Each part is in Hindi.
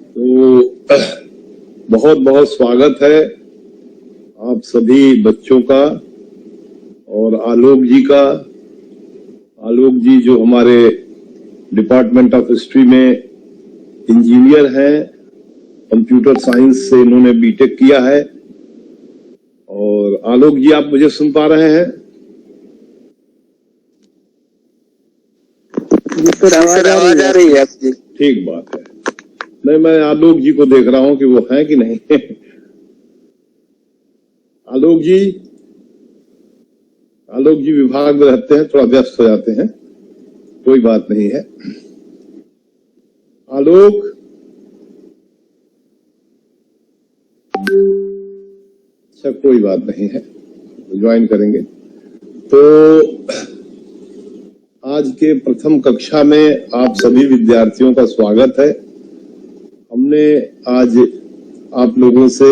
तो बहुत बहुत स्वागत है आप सभी बच्चों का और आलोक जी का। आलोक जी जो हमारे डिपार्टमेंट ऑफ हिस्ट्री में इंजीनियर हैं, कंप्यूटर साइंस से इन्होंने बीटेक किया है। और आलोक जी, आप मुझे सुन पा रहे हैं? सर आवाज आ रही है आपकी। ठीक बात है। नहीं, मैं आलोक जी को देख रहा हूं कि वो हैं कि नहीं। आलोक जी विभाग में रहते हैं, थोड़ा व्यस्त हो जाते हैं, कोई बात नहीं है। आलोक, अच्छा कोई बात नहीं है, ज्वाइन करेंगे। तो आज के प्रथम कक्षा में आप सभी विद्यार्थियों का स्वागत है। हमने आज आप लोगों से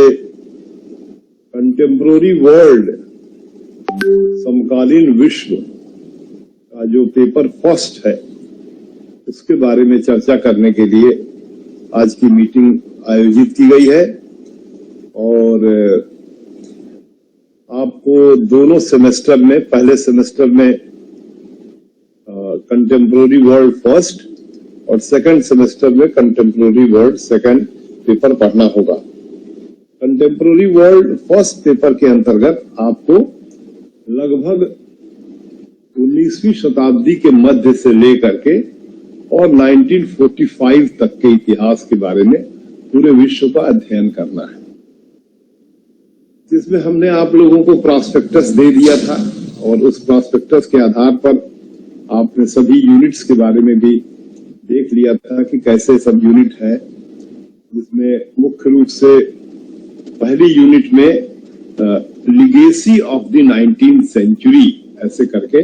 कंटेम्प्रोरी वर्ल्ड, समकालीन विश्व का जो पेपर फर्स्ट है उसके बारे में चर्चा करने के लिए आज की मीटिंग आयोजित की गई है। और आपको दोनों सेमेस्टर में, पहले सेमेस्टर में कंटेम्प्रोरी वर्ल्ड फर्स्ट और सेकंड सेमेस्टर में कंटेम्प्रोरी वर्ल्ड सेकंड पेपर पढ़ना होगा। कंटेम्प्रोरी वर्ल्ड फर्स्ट पेपर के अंतर्गत आपको लगभग 19वीं शताब्दी के मध्य से लेकर के और 1945 तक के इतिहास के बारे में पूरे विश्व का अध्ययन करना है, जिसमें हमने आप लोगों को प्रॉस्पेक्टस दे दिया था और उस प्रॉस्पेक्टस के आधार पर आपने सभी यूनिट्स के बारे में भी देख लिया था कि कैसे सब यूनिट है, जिसमें मुख्य रूप से पहली यूनिट में legacy of the 19th century ऐसे करके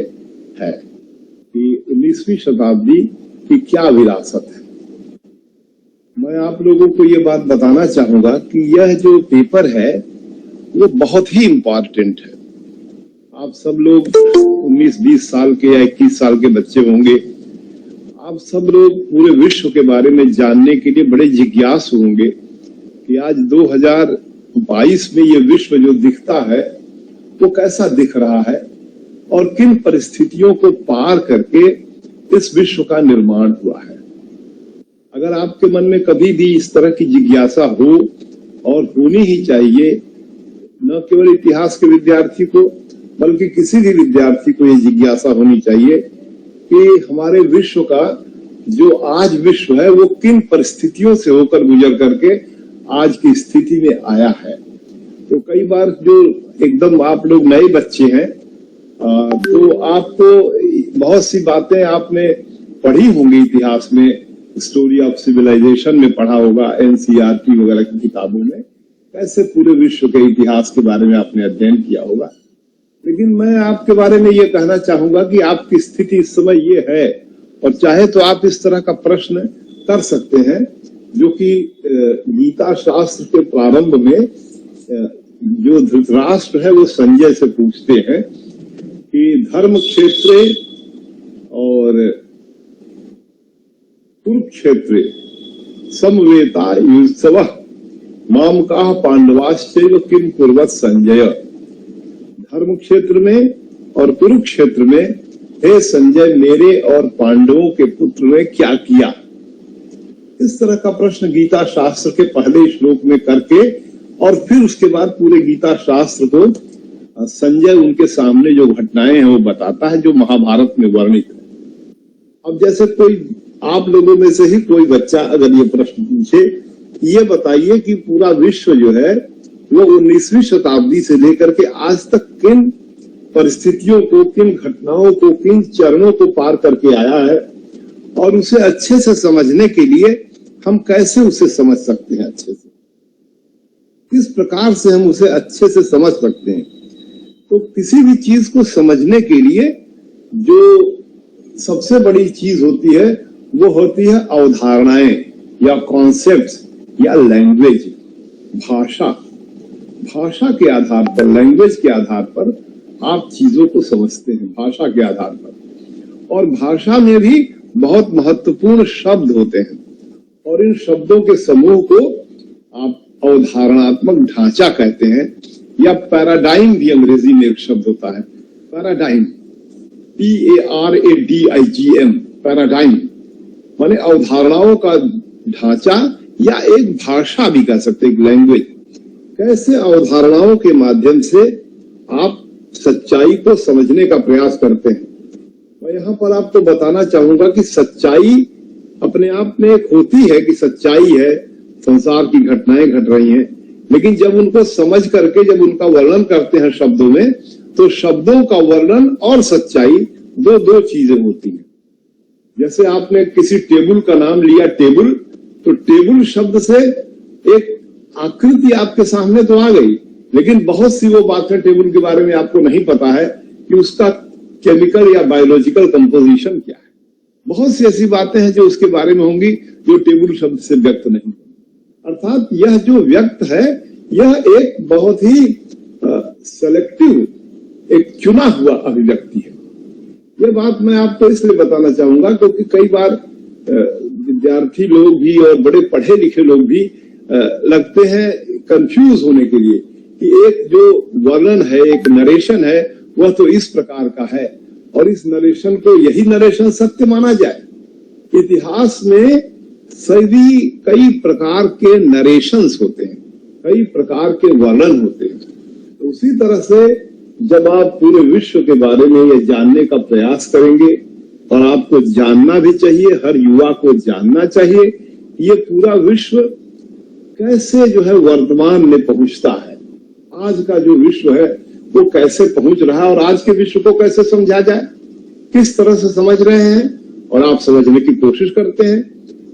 है कि 19वीं शताब्दी की क्या विरासत है। मैं आप लोगों को ये बात बताना चाहूंगा कि यह जो पेपर है वो बहुत ही इम्पोर्टेंट है। आप सब लोग 19-20 साल के या 21 साल के बच्चे होंगे। आप सब लोग पूरे विश्व के बारे में जानने के लिए बड़े जिज्ञासु होंगे कि आज 2022 में ये विश्व जो दिखता है वो कैसा दिख रहा है और किन परिस्थितियों को पार करके इस विश्व का निर्माण हुआ है। अगर आपके मन में कभी भी इस तरह की जिज्ञासा हो, और होनी ही चाहिए, न केवल इतिहास के विद्यार्थी को बल्कि किसी भी विद्यार्थी को ये जिज्ञासा होनी चाहिए कि हमारे विश्व का जो आज विश्व है वो किन परिस्थितियों से होकर गुजर करके आज की स्थिति में आया है। तो कई बार जो एकदम आप लोग नए बच्चे हैं तो आपको बहुत सी बातें आपने पढ़ी होंगी इतिहास में, स्टोरी ऑफ सिविलाइजेशन में पढ़ा होगा, एनसीईआरटी वगैरह की किताबों में कैसे पूरे विश्व के इतिहास के बारे में आपने अध्ययन किया होगा। लेकिन मैं आपके बारे में ये कहना चाहूंगा कि आपकी स्थिति इस समय ये है, और चाहे तो आप इस तरह का प्रश्न कर सकते हैं जो कि गीता शास्त्र के प्रारंभ में जो धृतराष्ट्र है वो संजय से पूछते हैं कि धर्म क्षेत्रे और कुरुक्षेत्रे समवेता युत्सवः माम काह पांडवाश्चैव किम कुर्वत संजय। धर्म क्षेत्र में और कुरुक्षेत्र में हे संजय मेरे और पांडवों के पुत्र ने क्या किया। इस तरह का प्रश्न गीता शास्त्र के पहले श्लोक में करके और फिर उसके बाद पूरे गीता शास्त्र को संजय उनके सामने जो घटनाएं हैं वो बताता है जो महाभारत में वर्णित है। अब जैसे कोई आप लोगों में से ही कोई बच्चा अगर ये प्रश्न पूछे, ये बताइए कि पूरा विश्व जो है वो 19वीं शताब्दी से लेकर के आज तक किन परिस्थितियों को, किन घटनाओं को, किन चरणों को पार करके आया है, और उसे अच्छे से समझने के लिए हम कैसे उसे समझ सकते हैं, अच्छे से किस प्रकार से हम उसे अच्छे से समझ सकते हैं। तो किसी भी चीज को समझने के लिए जो सबसे बड़ी चीज होती है वो होती है अवधारणाएं या कॉन्सेप्ट्स या लैंग्वेज, भाषा। भाषा के आधार पर, लैंग्वेज के आधार पर आप चीजों को समझते हैं, भाषा के आधार पर। और भाषा में भी बहुत महत्वपूर्ण शब्द होते हैं। और इन शब्दों के समूह को आप अवधारणात्मक ढांचा कहते हैं, या पैराडाइम भी अंग्रेजी में एक शब्द होता है, पैराडाइम, PARADIGM, पैराडाइम माने अवधारणाओं का ढांचा या एक भाषा भी कह सकते, एक लैंग्वेज। कैसे अवधारणाओं के माध्यम से आप सच्चाई को समझने का प्रयास करते हैं। मैं यहां पर आपको बताना चाहूंगा कि सच्चाई अपने आप में एक होती है कि सच्चाई है, संसार की घटनाएं घट रही हैं, लेकिन जब उनको समझ करके जब उनका वर्णन करते हैं शब्दों में, तो शब्दों का वर्णन और सच्चाई दो चीजें होती हैं। जैसे आपने किसी टेबल का नाम लिया, टेबल, तो टेबल शब्द से एक आकृति आपके सामने तो आ गई, लेकिन बहुत सी वो बातें टेबल के बारे में आपको नहीं पता है कि उसका केमिकल या बायोलॉजिकल कंपोजिशन क्या है। बहुत सी ऐसी बातें हैं जो उसके बारे में होंगी जो टेबल शब्द से व्यक्त नहीं। अर्थात यह जो व्यक्त है, यह एक बहुत ही सेलेक्टिव, एक चुना हुआ अभिव्यक्ति है। यह बात मैं आपको इसलिए बताना चाहूंगा क्योंकि कई बार विद्यार्थी लोग भी और बड़े पढ़े लिखे लोग भी लगते हैं कंफ्यूज होने के लिए कि एक जो वर्णन है, एक नरेशन है, वह तो इस प्रकार का है और इस नरेशन को यही नरेशन सत्य माना जाए। इतिहास में सभी कई प्रकार के नरेशंस होते हैं, कई प्रकार के वर्णन होते हैं। तो उसी तरह से जब आप पूरे विश्व के बारे में ये जानने का प्रयास करेंगे, और आपको जानना भी चाहिए, हर युवा को जानना चाहिए, ये पूरा विश्व कैसे जो है वर्तमान में पहुंचता है, आज का जो विश्व है वो कैसे पहुंच रहा है, और आज के विश्व को कैसे समझा जाए, किस तरह से समझ रहे हैं, और आप समझने की कोशिश करते हैं,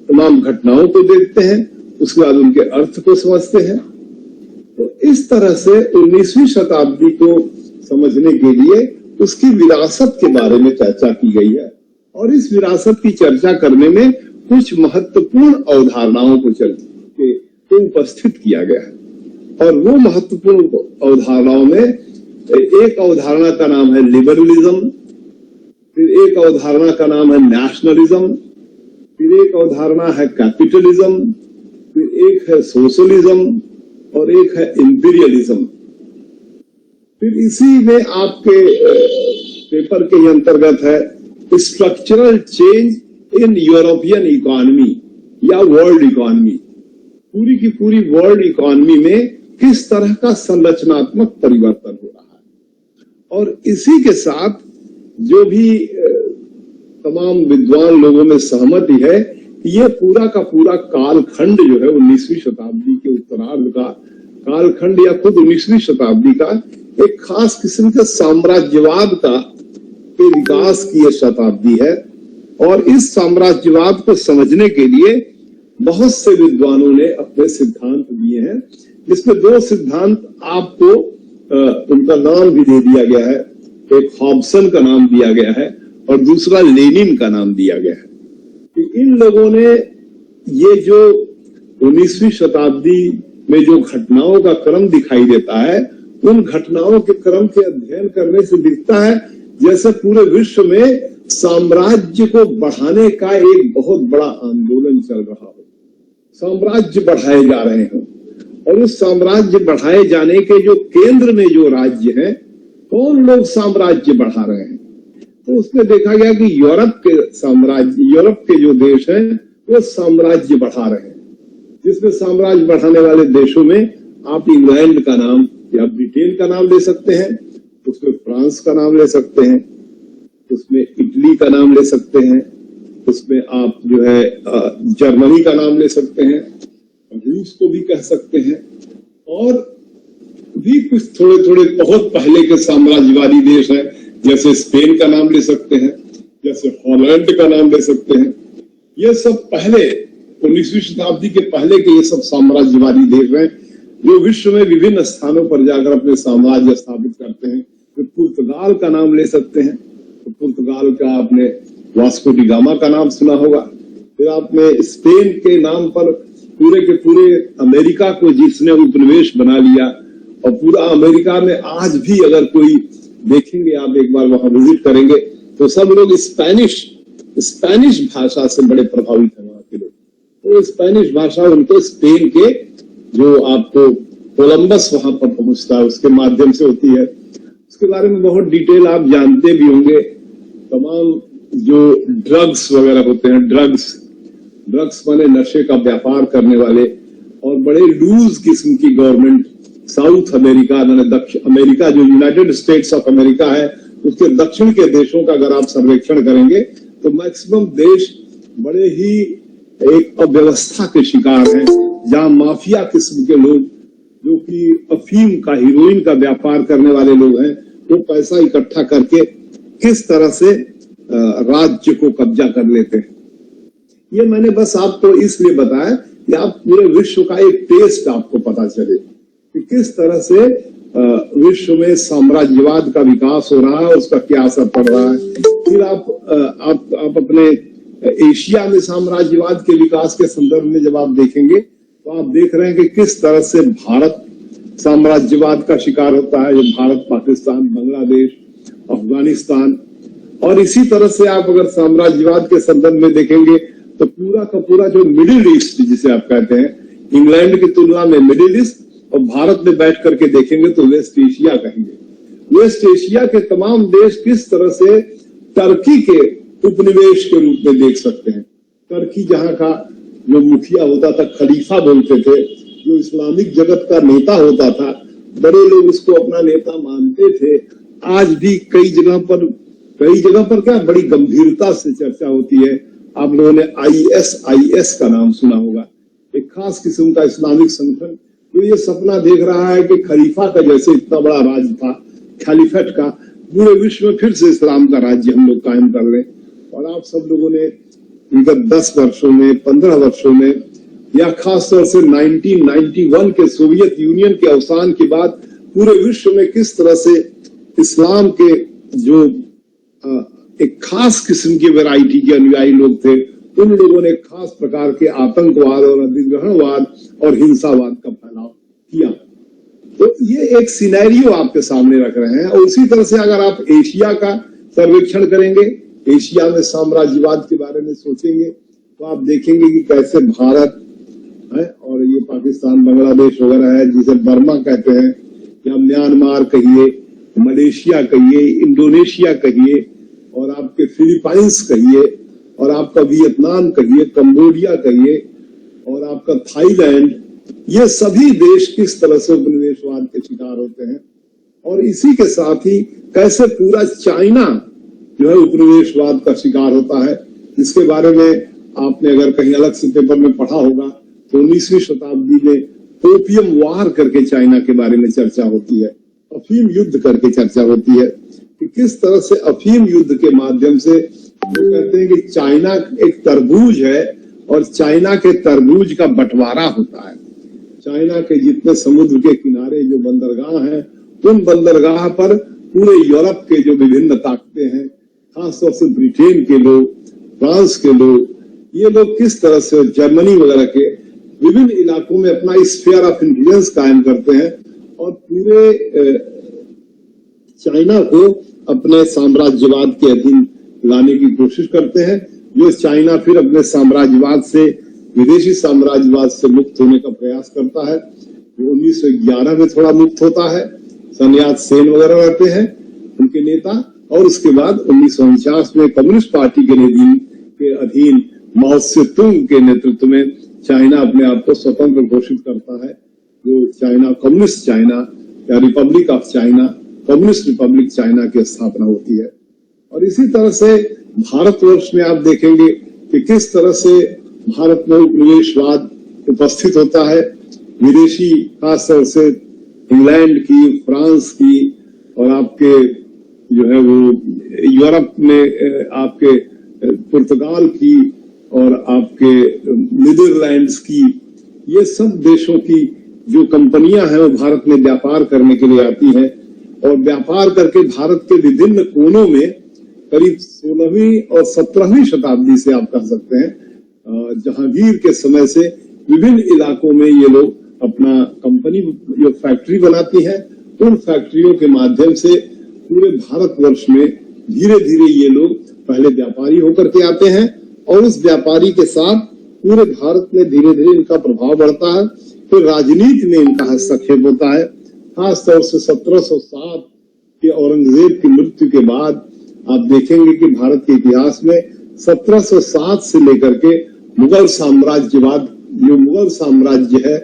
तमाम घटनाओं को देखते हैं, उसके बाद उनके अर्थ को समझते हैं। तो इस तरह से 19वीं शताब्दी को समझने के लिए उसकी विरासत के बारे में चर्चा की गई है, और इस विरासत की चर्चा करने में कुछ महत्वपूर्ण अवधारणाओं को उपस्थित किया गया है। और वो महत्वपूर्ण अवधारणाओं में एक अवधारणा का नाम है लिबरलिज्म, फिर एक अवधारणा का नाम है नेशनलिज्म, फिर एक अवधारणा है कैपिटलिज्म, फिर एक है सोशलिज्म और एक है इंपीरियलिज्म। फिर इसी में आपके पेपर के अंतर्गत है structural change in European economy या वर्ल्ड इकोनॉमी। पूरी की पूरी वर्ल्ड इकोनॉमी में किस तरह का संरचनात्मक परिवर्तन हो रहा है। और इसी के साथ जो भी तमाम विद्वान लोगों में सहमति है, ये पूरा का पूरा कालखंड जो है 19वीं शताब्दी के उत्तरार्ध का कालखंड या खुद 19वीं शताब्दी का एक खास किस्म के साम्राज्यवाद का विकास की यह शताब्दी है। और इस साम्राज्यवाद को समझने के लिए बहुत से विद्वानों ने अपने सिद्धांत दिए हैं, जिसमें दो सिद्धांत आपको उनका नाम भी दे दिया गया है। एक हॉब्सन का नाम दिया गया है और दूसरा लेनिन का नाम दिया गया है। कि इन लोगों ने ये जो 19वीं शताब्दी में जो घटनाओं का क्रम दिखाई देता है, उन घटनाओं के क्रम के अध्ययन करने से दिखता है जैसे पूरे विश्व में साम्राज्य को बढ़ाने का एक बहुत बड़ा आंदोलन चल रहा हो। साम्राज्य बढ़ाए जा रहे हैं, और उस साम्राज्य बढ़ाए जाने के जो केंद्र में जो राज्य हैं, कौन लोग साम्राज्य बढ़ा रहे हैं। तो उसमें देखा गया कि यूरोप के जो देश हैं वो साम्राज्य बढ़ा रहे हैं। जिसमें साम्राज्य बढ़ाने वाले देशों में आप इंग्लैंड का नाम या ब्रिटेन का नाम ले सकते हैं, उसमें फ्रांस का नाम ले सकते हैं, उसमें इटली का नाम ले सकते हैं, उसमें आप जो है जर्मनी का नाम ले सकते हैं, रूस को भी कह सकते हैं, और भी कुछ थोड़े थोड़े बहुत पहले के साम्राज्यवादी देश हैं, जैसे स्पेन का नाम ले सकते हैं, जैसे हॉलैंड का नाम ले सकते हैं। ये सब पहले 19वीं शताब्दी के पहले के ये सब साम्राज्यवादी देश हैं जो विश्व में विभिन्न स्थानों पर जाकर अपने साम्राज्य स्थापित करते हैं। तो पुर्तगाल का नाम ले सकते हैं, तो पुर्तगाल का आपने वास्को डी गामा का नाम सुना होगा। फिर आपने स्पेन के नाम पर पूरे के पूरे अमेरिका को जिसने उपनिवेश बना लिया, और पूरा अमेरिका में आज भी अगर कोई देखेंगे, आप एक बार वहां विजिट करेंगे, तो सब लोग स्पेनिश भाषा से बड़े प्रभावित हैं वहां के लोग। तो स्पेनिश भाषा उनको स्पेन के जो आपको कोलंबस वहां पर पहुंचता है उसके माध्यम से होती है। उसके बारे में बहुत डिटेल आप जानते भी होंगे। तमाम जो ड्रग्स वगैरह होते हैं, ड्रग्स माने नशे का व्यापार करने वाले, और बड़े लूज किस्म की गवर्नमेंट साउथ अमेरिका माने दक्षिण अमेरिका, जो यूनाइटेड स्टेट्स ऑफ अमेरिका है उसके दक्षिण के देशों का अगर आप सर्वेक्षण करेंगे तो मैक्सिमम देश बड़े ही एक अव्यवस्था के शिकार हैं, जहां माफिया किस्म के लोग जो कि अफीम का, हीरोइन का व्यापार करने वाले लोग हैं, वो पैसा इकट्ठा करके किस तरह से राज्य को कब्जा कर लेते हैं। ये मैंने बस आपको इसलिए बताया कि आप पूरे विश्व का एक टेस्ट आपको पता चले कि किस तरह से विश्व में साम्राज्यवाद का विकास हो रहा है, उसका क्या असर पड़ रहा है। फिर आप अपने एशिया में साम्राज्यवाद के विकास के संदर्भ में जब आप देखेंगे तो आप देख रहे हैं कि किस तरह से भारत साम्राज्यवाद का शिकार होता है, जो भारत, पाकिस्तान, बांग्लादेश, अफगानिस्तान, और इसी तरह से आप अगर साम्राज्यवाद के संदर्भ में देखेंगे तो पूरा का पूरा जो मिडिल ईस्ट जिसे आप कहते हैं, इंग्लैंड की तुलना में मिडिल ईस्ट, और भारत में बैठ करके देखेंगे तो वेस्ट एशिया कहेंगे। वेस्ट एशिया के तमाम देश किस तरह से टर्की के उपनिवेश के रूप में देख सकते हैं। टर्की जहां का जो मुखिया होता था, खलीफा बोलते थे, जो इस्लामिक जगत का नेता होता था, बड़े लोग उसको अपना नेता मानते थे। आज भी कई जगह पर क्या बड़ी गंभीरता से चर्चा होती है। आप लोगों ने ISIS का नाम सुना होगा, एक खास किस्म का इस्लामिक संगठन जो ये सपना देख रहा है कि खलीफा का जैसे इतना बड़ा राज्य था, खलीफेट का, पूरे विश्व में फिर से इस्लाम का राज्य हम लोग कायम कर लें। और आप सब लोगों ने विगत 10 वर्षों में, 15 वर्षों में, या खासतौर से 1991 के सोवियत यूनियन के अवसान के बाद पूरे विश्व में किस तरह से इस्लाम के जो एक खास किस्म की वैरायटी के अनुयायी लोग थे, उन लोगों ने खास प्रकार के आतंकवाद और अधिग्रहणवाद और हिंसावाद का फैलाव किया। तो ये एक सिनेरियो आपके सामने रख रहे हैं। और उसी तरह से अगर आप एशिया का सर्वेक्षण करेंगे, एशिया में साम्राज्यवाद के बारे में सोचेंगे, तो आप देखेंगे कि कैसे भारत है और ये पाकिस्तान, बांग्लादेश वगैरह है, जिसे बर्मा कहते हैं, या म्यांमार कहिए, मलेशिया कहिए, इंडोनेशिया कहिए, और आपके फिलीपाइंस कहिए, और आपका वियतनाम कहिए, कंबोडिया कहिए, और आपका थाईलैंड, ये सभी देश किस तरह से उपनिवेशवाद के शिकार होते हैं। और इसी के साथ ही कैसे पूरा चाइना जो है उपनिवेशवाद का शिकार होता है, इसके बारे में आपने अगर कहीं अलग से पेपर में पढ़ा होगा तो 19वीं शताब्दी में ओपियम वार करके चाइना के बारे में चर्चा होती है, अफीम युद्ध करके चर्चा होती है कि किस तरह से अफीम युद्ध के माध्यम से वो कहते हैं कि चाइना एक तरबूज है और चाइना के तरबूज का बंटवारा होता है। चाइना के जितने समुद्र के किनारे जो बंदरगाह हैं, उन बंदरगाह पर पूरे यूरोप के जो विभिन्न ताकतें हैं, खासतौर से ब्रिटेन के लोग, फ्रांस के लोग, ये लोग किस तरह से जर्मनी वगैरह के विभिन्न इलाकों में अपना स्फीयर ऑफ इन्फ्लुएंस कायम करते हैं और पूरे चाइना को अपने साम्राज्यवाद के अधीन लाने की कोशिश करते हैं, जो चाइना फिर अपने साम्राज्यवाद से, विदेशी साम्राज्यवाद से मुक्त होने का प्रयास करता है। 1911 में थोड़ा मुक्त होता है, सन यात सेन वगैरह रहते हैं उनके नेता, और उसके बाद 1949 में कम्युनिस्ट पार्टी के अधीन माओ से तुंग के नेतृत्व में चाइना अपने आप को स्वतंत्र घोषित करता है, जो चाइना कम्युनिस्ट चाइना या Republic of China, communist Republic China की स्थापना होती है। और इसी तरह से भारतवर्ष में आप देखेंगे कि किस तरह से भारत में उपनिवेशवाद उपस्थित होता है। विदेशी खासतौर से इंग्लैंड की, फ्रांस की, और आपके जो है वो यूरोप में आपके पुर्तगाल की और आपके नीदरलैंड्स की, ये सब देशों की जो कंपनियां हैं वो भारत में व्यापार करने के लिए आती हैं, और व्यापार करके भारत के विभिन्न कोनों में करीब 16वीं और 17वीं शताब्दी से आप कह सकते हैं, जहांगीर के समय से विभिन्न इलाकों में ये लोग अपना कंपनी जो फैक्ट्री बनाती है, उन फैक्ट्रियों के माध्यम से पूरे भारतवर्ष में धीरे धीरे ये लोग पहले व्यापारी होकर के आते हैं, और उस व्यापारी के साथ पूरे भारत में धीरे धीरे इनका प्रभाव बढ़ता है, फिर राजनीति में इनका हस्तक्षेप होता है। खासतौर से 1707 के औरंगजेब की मृत्यु के बाद आप देखेंगे कि भारत के इतिहास में 1707 से लेकर के मुगल साम्राज्यवाद, जो मुगल साम्राज्य है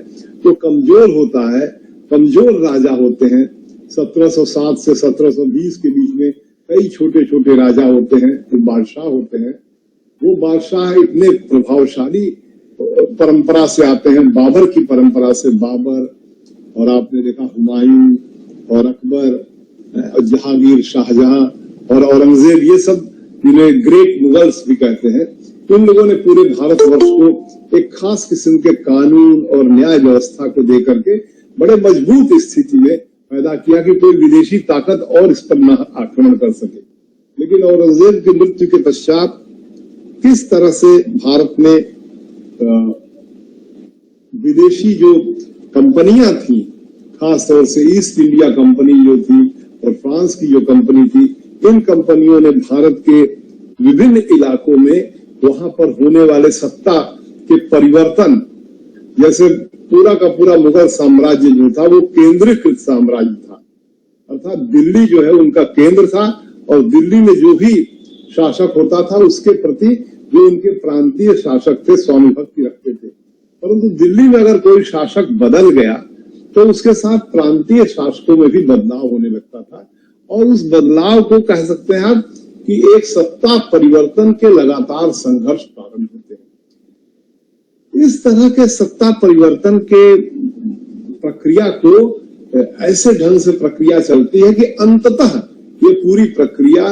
जो कमजोर होता है, कमजोर राजा होते हैं। 1707 से 1720 के बीच में कई छोटे छोटे राजा होते हैं, जो बादशाह होते हैं। वो बादशाह इतने प्रभावशाली परंपरा से आते हैं, बाबर की परंपरा से। बाबर और आपने देखा हुमायूं और अकबर, जहांगीर, शाहजहां और औरंगजेब, ये सब जिन्हें ग्रेट मुगल्स भी कहते हैं। इन लोगों ने पूरे भारतवर्ष को एक खास किस्म के कानून और न्याय व्यवस्था को देकर के बड़े मजबूत स्थिति में पैदा किया कि कोई विदेशी ताकत और इस पर न आक्रमण कर सके। लेकिन औरंगजेब की मृत्यु के पश्चात किस तरह से भारत में विदेशी जो कंपनियां थी, खासतौर से ईस्ट इंडिया कंपनी जो थी और फ्रांस की जो कंपनी थी, इन कंपनियों ने भारत के विभिन्न इलाकों में वहां पर होने वाले सत्ता के परिवर्तन, जैसे पूरा का पूरा मुगल साम्राज्य जो था वो केंद्रीकृत साम्राज्य था, अर्थात दिल्ली जो है उनका केंद्र था और दिल्ली में जो भी शासक होता था उसके प्रति जो उनके प्रांतीय शासक थे स्वामी भक्ति रखते थे। परंतु दिल्ली में अगर कोई शासक बदल गया तो उसके साथ प्रांतीय शासकों में भी बदलाव होने लगता था, और उस बदलाव को कह सकते हैं आप कि एक सत्ता परिवर्तन के लगातार संघर्ष प्रारंभ होते हैं। इस तरह के सत्ता परिवर्तन के प्रक्रिया को ऐसे ढंग से प्रक्रिया चलती है कि अंततः ये पूरी प्रक्रिया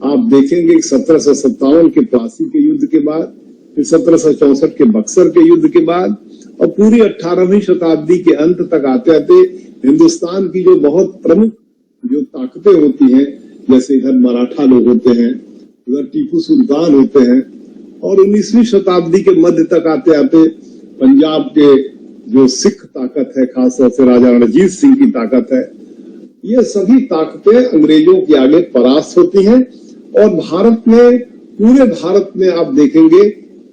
आप देखेंगे 1757 के प्लासी के युद्ध के बाद, फिर 1764 के बक्सर के युद्ध के बाद और पूरी 18वीं शताब्दी के अंत तक आते आते हिंदुस्तान की जो बहुत प्रमुख जो ताकतें होती हैं, जैसे इधर मराठा लोग होते हैं, उधर टीपू सुल्तान होते हैं, और 19वीं शताब्दी के मध्य तक आते आते पंजाब के जो सिख ताकत है, खासतौर से राजा रणजीत सिंह की ताकत है, ये सभी ताकतें अंग्रेजों के आगे परास्त होती हैं। और भारत में, पूरे भारत में आप देखेंगे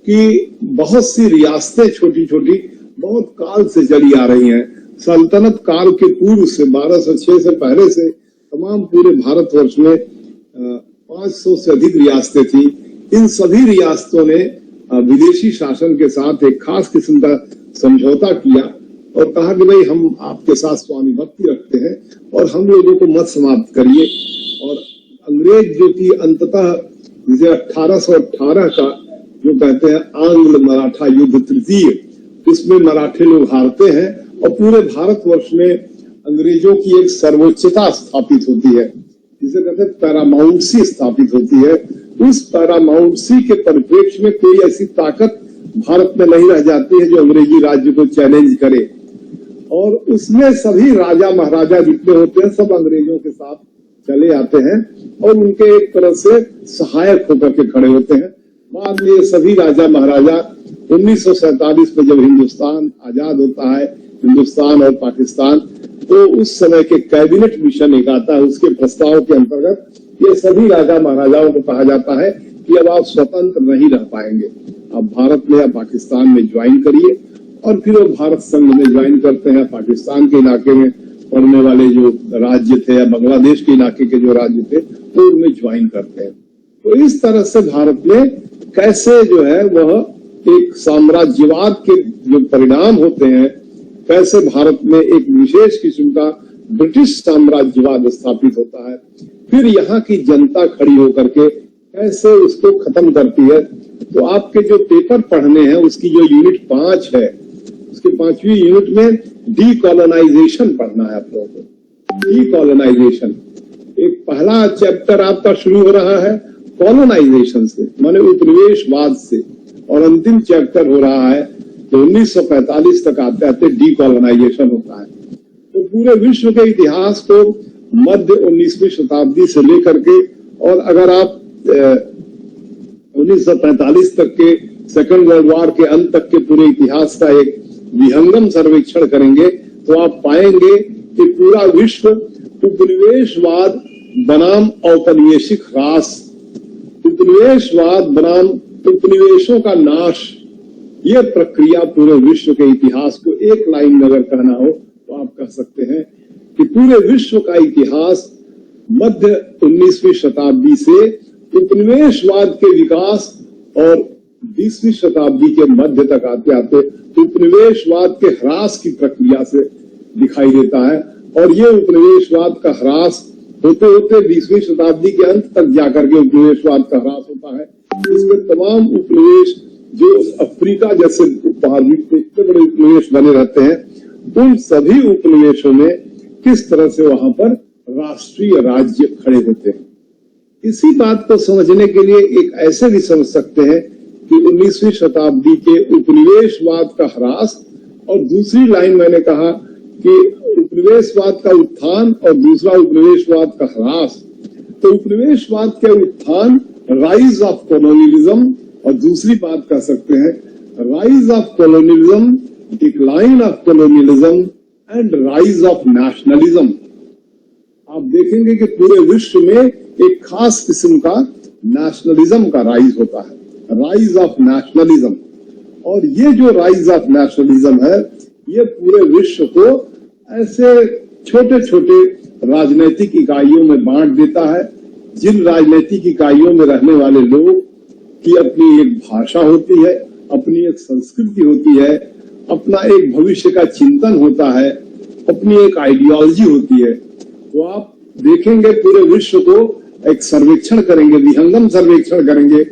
कि बहुत सी रियासतें छोटी छोटी बहुत काल से चली आ रही हैं। सल्तनत काल के पूर्व से 1206 से पहले से तमाम पूरे भारतवर्ष में 500 से अधिक रियासतें थी। इन सभी रियासतों ने विदेशी शासन के साथ एक खास किस्म का समझौता किया और कहा कि भाई हम आपके साथ स्वामी भक्ति रखते हैं और हम लोगों को मत समाप्त करिए। और अंग्रेज जो कि अंततः जिसे 1818 का जो कहते हैं आंग्ल मराठा युद्ध तृतीय, इसमें मराठे लोग हारते हैं और पूरे भारतवर्ष में अंग्रेजों की एक सर्वोच्चता स्थापित होती है, जिसे कहते हैं पैरामाउंसी स्थापित होती है। उस पैरामाउंसी के परिप्रेक्ष्य में कोई ऐसी ताकत भारत में नहीं रह जाती है जो अंग्रेजी राज्य को चैलेंज करे, और उसमें सभी राजा महाराजा जितने होते हैं सब अंग्रेजों के साथ चले आते हैं और उनके एक तरह से सहायक होकर के खड़े होते हैं। बाद में ये सभी राजा महाराजा 1947 में जब हिंदुस्तान आजाद होता है, हिंदुस्तान और पाकिस्तान, तो उस समय के कैबिनेट मिशन एक आता है, उसके प्रस्ताव के अंतर्गत ये सभी राजा महाराजाओं को कहा जाता है कि अब आप स्वतंत्र नहीं रह पाएंगे, आप भारत में या पाकिस्तान में ज्वाइन करिए। और फिर वो भारत संघ में ज्वाइन करते हैं। पाकिस्तान के इलाके में पड़ने वाले जो राज्य थे या बांग्लादेश के इलाके के जो राज्य थे वो उनमें ज्वाइन करते हैं। तो इस तरह से भारत में कैसे जो है वह एक साम्राज्यवाद के जो परिणाम होते हैं, कैसे भारत में एक विशेष किस्म का ब्रिटिश साम्राज्यवाद स्थापित होता है, फिर यहाँ की जनता खड़ी होकर के कैसे उसको खत्म करती है। तो आपके जो पेपर पढ़ने हैं उसकी जो यूनिट 5 है, उसके 5वीं यूनिट में डीकॉलोनाइजेशन पढ़ना है आप लोगों को। डीकॉलोनाइजेशन एक पहला चैप्टर आपका शुरू हो रहा है कॉलोनाइजेशन से, माने उपनिवेशवाद से, और अंतिम चैप्टर हो रहा है तो 1945 तक आते आते डीकॉलोनाइजेशन होता है। तो पूरे विश्व के इतिहास को मध्य 19वीं शताब्दी से लेकर के, और अगर आप 1945 तक के सेकंड वर्ल्ड वॉर के अंत तक के पूरे इतिहास का एक विहंगम सर्वेक्षण करेंगे तो आप पाएंगे कि पूरा विश्व उपनिवेशवाद बनाम औपनिवेशिक ह्रास, उपनिवेशवाद बनाम उपनिवेशों का नाश, ये प्रक्रिया पूरे विश्व के इतिहास को एक लाइन में अगर कहना हो तो आप कह सकते हैं कि पूरे विश्व का इतिहास मध्य 19वीं शताब्दी से उपनिवेशवाद के विकास और 20वीं शताब्दी के मध्य तक आते आते उपनिवेशवाद के ह्रास की प्रक्रिया से दिखाई देता है। और ये उपनिवेशवाद का ह्रास होते होते 20वीं शताब्दी के अंत तक जाकर के उपनिवेशवाद का ह्रास होता है। इसमें तमाम उपनिवेश जो अफ्रीका जैसे इतने बड़े उपनिवेश बने रहते हैं, उन सभी उपनिवेशों में किस तरह से वहां पर राष्ट्रीय राज्य खड़े होते हैं। इसी बात को समझने के लिए एक ऐसे भी समझ सकते हैं कि 19वीं शताब्दी के उपनिवेशवाद का ह्रास और दूसरी लाइन मैंने कहा कि उपनिवेशवाद का उत्थान और दूसरा उपनिवेशवाद का ह्रास। तो उपनिवेशवाद के उत्थान, राइज ऑफ कॉलोनियलिज्म, और दूसरी बात कह सकते हैं rise of colonialism, decline of colonialism and rise of nationalism. आप देखेंगे कि पूरे विश्व में एक खास किस्म का नेशनलिज्म का राइज होता है, राइज ऑफ नेशनलिज्म। और ये जो राइज ऑफ नेशनलिज्म है, ये पूरे विश्व को ऐसे छोटे छोटे राजनीतिक इकाइयों में बांट देता है, जिन राजनीतिक इकाइयों में रहने वाले लोग की अपनी एक भाषा होती है, अपनी एक संस्कृति होती है, अपना एक भविष्य का चिंतन होता है, अपनी एक आइडियोलॉजी होती है। तो आप देखेंगे पूरे विश्व को एक सर्वेक्षण करेंगे, विहंगम सर्वेक्षण करेंगे,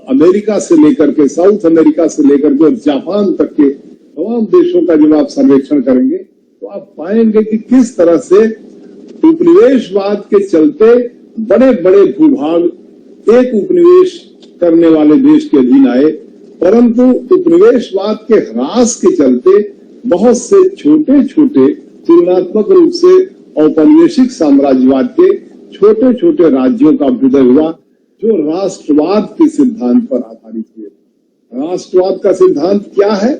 अमेरिका से लेकर के, साउथ अमेरिका से लेकर के और जापान तक के तमाम देशों का जब आप सर्वेक्षण करेंगे तो आप पाएंगे कि किस तरह से उपनिवेशवाद के चलते बड़े बड़े भूभाग एक उपनिवेश करने वाले देश के अधीन आए, परंतु उपनिवेशवाद के ह्रास के चलते बहुत से छोटे छोटे तुलनात्मक रूप से औपनिवेशिक साम्राज्यवाद के छोटे छोटे राज्यों का अभ्युदय हुआ, जो राष्ट्रवाद के सिद्धांत पर आधारित हुए। राष्ट्रवाद का सिद्धांत क्या है?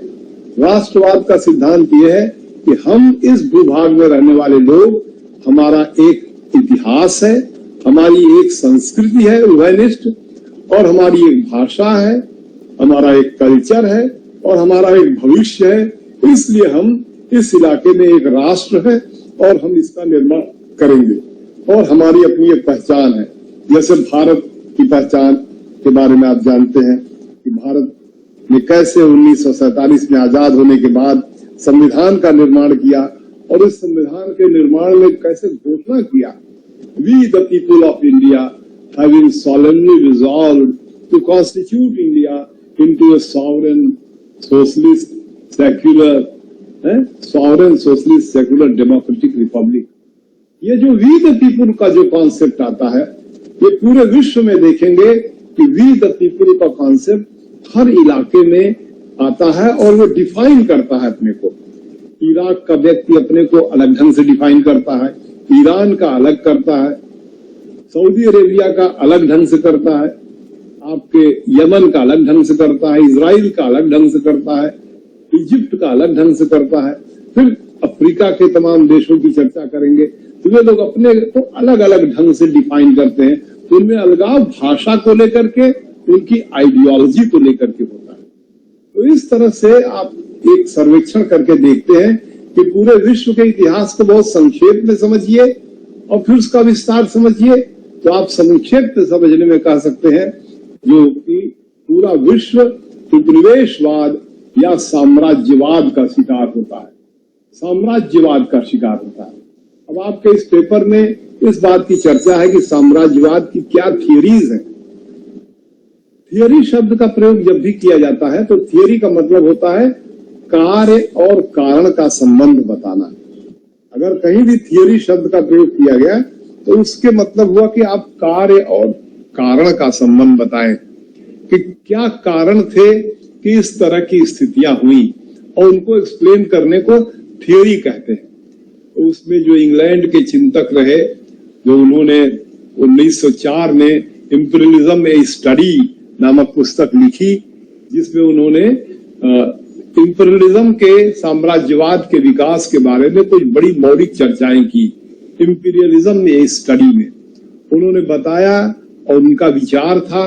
राष्ट्रवाद का सिद्धांत यह है कि हम इस भूभाग में रहने वाले लोग, हमारा एक इतिहास है, हमारी एक संस्कृति है उभयनिष्ठ, और हमारी एक भाषा है, हमारा एक कल्चर है और हमारा एक भविष्य है। इसलिए हम इस इलाके में एक राष्ट्र है और हम इसका निर्माण करेंगे, और हमारी अपनी एक पहचान है। जैसे भारत की पहचान के बारे में आप जानते हैं कि भारत ने कैसे 1947 में आजाद होने के बाद संविधान का निर्माण किया, और इस संविधान के निर्माण में कैसे घोषणा किया, we the people of India having solemnly resolved to constitute India into a sovereign socialist secular democratic republic। ये जो वी द पीपल का जो कॉन्सेप्ट आता है, ये पूरे विश्व में देखेंगे कि वी द पीपल का कॉन्सेप्ट हर इलाके में आता है और वो डिफाइन करता है अपने को। इराक का व्यक्ति अपने को अलग ढंग से डिफाइन करता है, ईरान का अलग करता है, सऊदी अरेबिया का अलग ढंग से करता है, आपके यमन का अलग ढंग से करता है, इजराइल का अलग ढंग से करता है, इजिप्ट का अलग ढंग से करता है, फिर अफ्रीका के तमाम देशों की चर्चा करेंगे। तो वे लोग अपने को अलग अलग ढंग से डिफाइन करते हैं। तो उनमें अलगाव भाषा को लेकर के, उनकी आइडियोलॉजी को लेकर के होता है। तो इस तरह से आप एक सर्वेक्षण करके देखते हैं कि पूरे विश्व के इतिहास को बहुत संक्षेप में समझिए और फिर उसका विस्तार समझिए, तो आप संक्षेप में समझने में कह सकते हैं जो कि पूरा विश्व उपनिवेशवाद या साम्राज्यवाद का शिकार होता है, साम्राज्यवाद का शिकार होता है। अब आपके इस पेपर में इस बात की चर्चा है कि साम्राज्यवाद की क्या थियरीज हैं। थियरी शब्द का प्रयोग जब भी किया जाता है तो थियरी का मतलब होता है कार्य और कारण का संबंध बताना। अगर कहीं भी थियरी शब्द का प्रयोग किया गया तो उसके मतलब हुआ कि आप कार्य और कारण का संबंध बताएं कि क्या कारण थे कि इस तरह की स्थितियां हुई, और उनको एक्सप्लेन करने को थियरी कहते हैं। तो उसमें जो इंग्लैंड के चिंतक रहे, जो उन्होंने 1904 में इंपीरियलिज्म ए स्टडी नामक पुस्तक लिखी, जिसमें उन्होंने इंपीरियलिज्म के, साम्राज्यवाद के विकास के बारे में कुछ बड़ी मौलिक चर्चाएं की। इंपीरियलिज्म ए स्टडी में उन्होंने बताया और उनका विचार था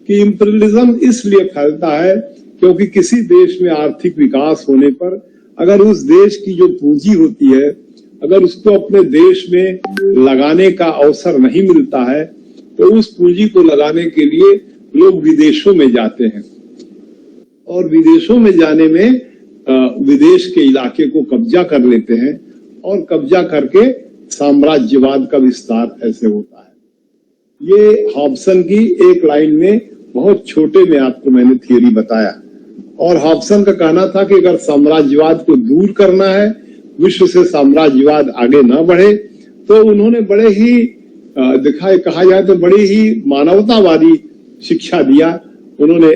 कि इंपीरियलिज्म इसलिए फैलता है क्योंकि किसी देश में आर्थिक विकास होने पर अगर उस देश की जो पूंजी होती है, अगर उसको अपने देश में लगाने का अवसर नहीं मिलता है, तो उस पूंजी को लगाने के लिए लोग विदेशों में जाते हैं और विदेशों में जाने में विदेश के इलाके को कब्जा कर लेते हैं और कब्जा करके साम्राज्यवाद का विस्तार ऐसे होता है। ये हॉब्सन की एक लाइन में बहुत छोटे में आपको मैंने थियरी बताया और हॉब्सन का कहना था कि अगर साम्राज्यवाद को दूर करना है, विश्व से साम्राज्यवाद आगे ना बढ़े, तो उन्होंने बड़े ही कहा जाए तो बड़ी ही मानवतावादी शिक्षा दिया। उन्होंने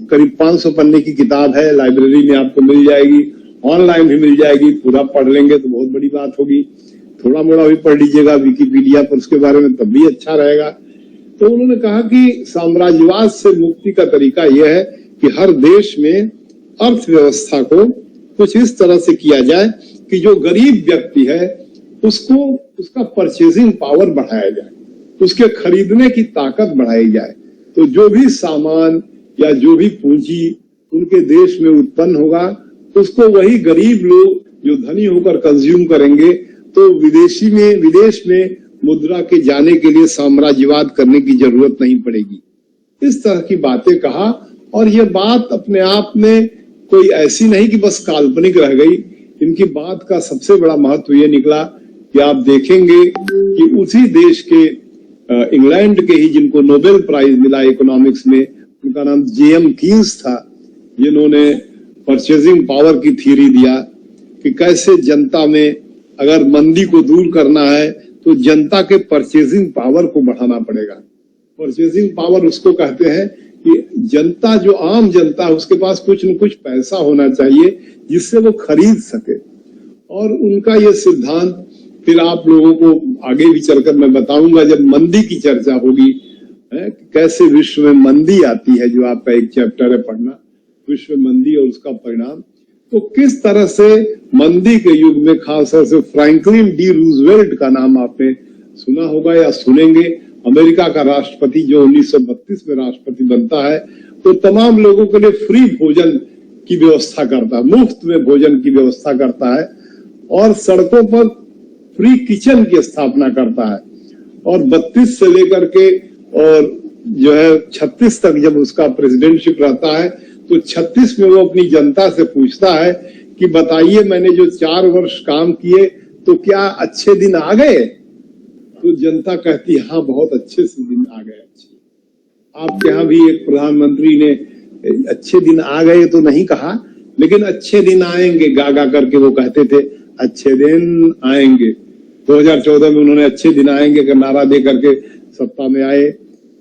करीब 500 पन्ने की किताब है, लाइब्रेरी में आपको मिल जाएगी, ऑनलाइन भी मिल जाएगी, पूरा पढ़ लेंगे तो बहुत बड़ी बात होगी। थोड़ा मोड़ा भी पढ़ लीजिएगा विकिपीडिया पर उसके बारे में, तब भी अच्छा रहेगा। तो उन्होंने कहा कि साम्राज्यवाद से मुक्ति का तरीका यह है कि हर देश में अर्थव्यवस्था को कुछ इस तरह से किया जाए कि जो गरीब व्यक्ति है उसको उसका परचेजिंग पावर बढ़ाया जाए, उसके खरीदने की ताकत बढ़ाई जाए। तो जो भी सामान या जो भी पूंजी उनके देश में उत्पन्न होगा उसको वही गरीब लोग जो धनी होकर कंज्यूम करेंगे, तो विदेश में मुद्रा के जाने के लिए साम्राज्यवाद करने की जरूरत नहीं पड़ेगी। इस तरह की बातें कहा और ये बात अपने आप में कोई ऐसी नहीं कि बस काल्पनिक रह गई। इनकी बात का सबसे बड़ा महत्व ये निकला कि आप देखेंगे कि उसी देश के इंग्लैंड के ही जिनको नोबेल प्राइज मिला इकोनॉमिक्स में, उनका नाम जेएम कीन्स था, जिन्होंने परचेजिंग पावर की थ्योरी दिया कि कैसे जनता में अगर मंदी को दूर करना है तो जनता के परचेजिंग पावर को बढ़ाना पड़ेगा। परचेजिंग पावर उसको कहते हैं कि जनता, जो आम जनता है, उसके पास कुछ न कुछ पैसा होना चाहिए जिससे वो खरीद सके। और उनका ये सिद्धांत फिर आप लोगों को आगे भी चलकर मैं बताऊंगा जब मंदी की चर्चा होगी, कैसे विश्व में मंदी आती है, जो आपका एक चैप्टर है पढ़ना, विश्व मंदी और उसका परिणाम। तो किस तरह से मंदी के युग में खासतौर से फ्रैंकलिन डी रूजवेल्ट का नाम आपने सुना होगा या सुनेंगे, अमेरिका का राष्ट्रपति जो 1932 में राष्ट्रपति बनता है, तो तमाम लोगों के लिए फ्री भोजन की व्यवस्था करता है, मुफ्त में भोजन की व्यवस्था करता है और सड़कों पर फ्री किचन की स्थापना करता है। और 32 से लेकर के और जो है 36 तक जब उसका प्रेसिडेंटशिप रहता है, तो 36 में वो अपनी जनता से पूछता है कि बताइए मैंने जो 4 वर्ष काम किए तो क्या अच्छे दिन आ गए? तो जनता कहती हाँ बहुत अच्छे से दिन आ गए। आपके यहाँ भी एक प्रधानमंत्री ने अच्छे दिन आ गए तो नहीं कहा, लेकिन अच्छे दिन आएंगे गा गा करके वो कहते थे अच्छे दिन आएंगे। 2014 में उन्होंने अच्छे दिन आएंगे का नारा दे करके सत्ता में आए,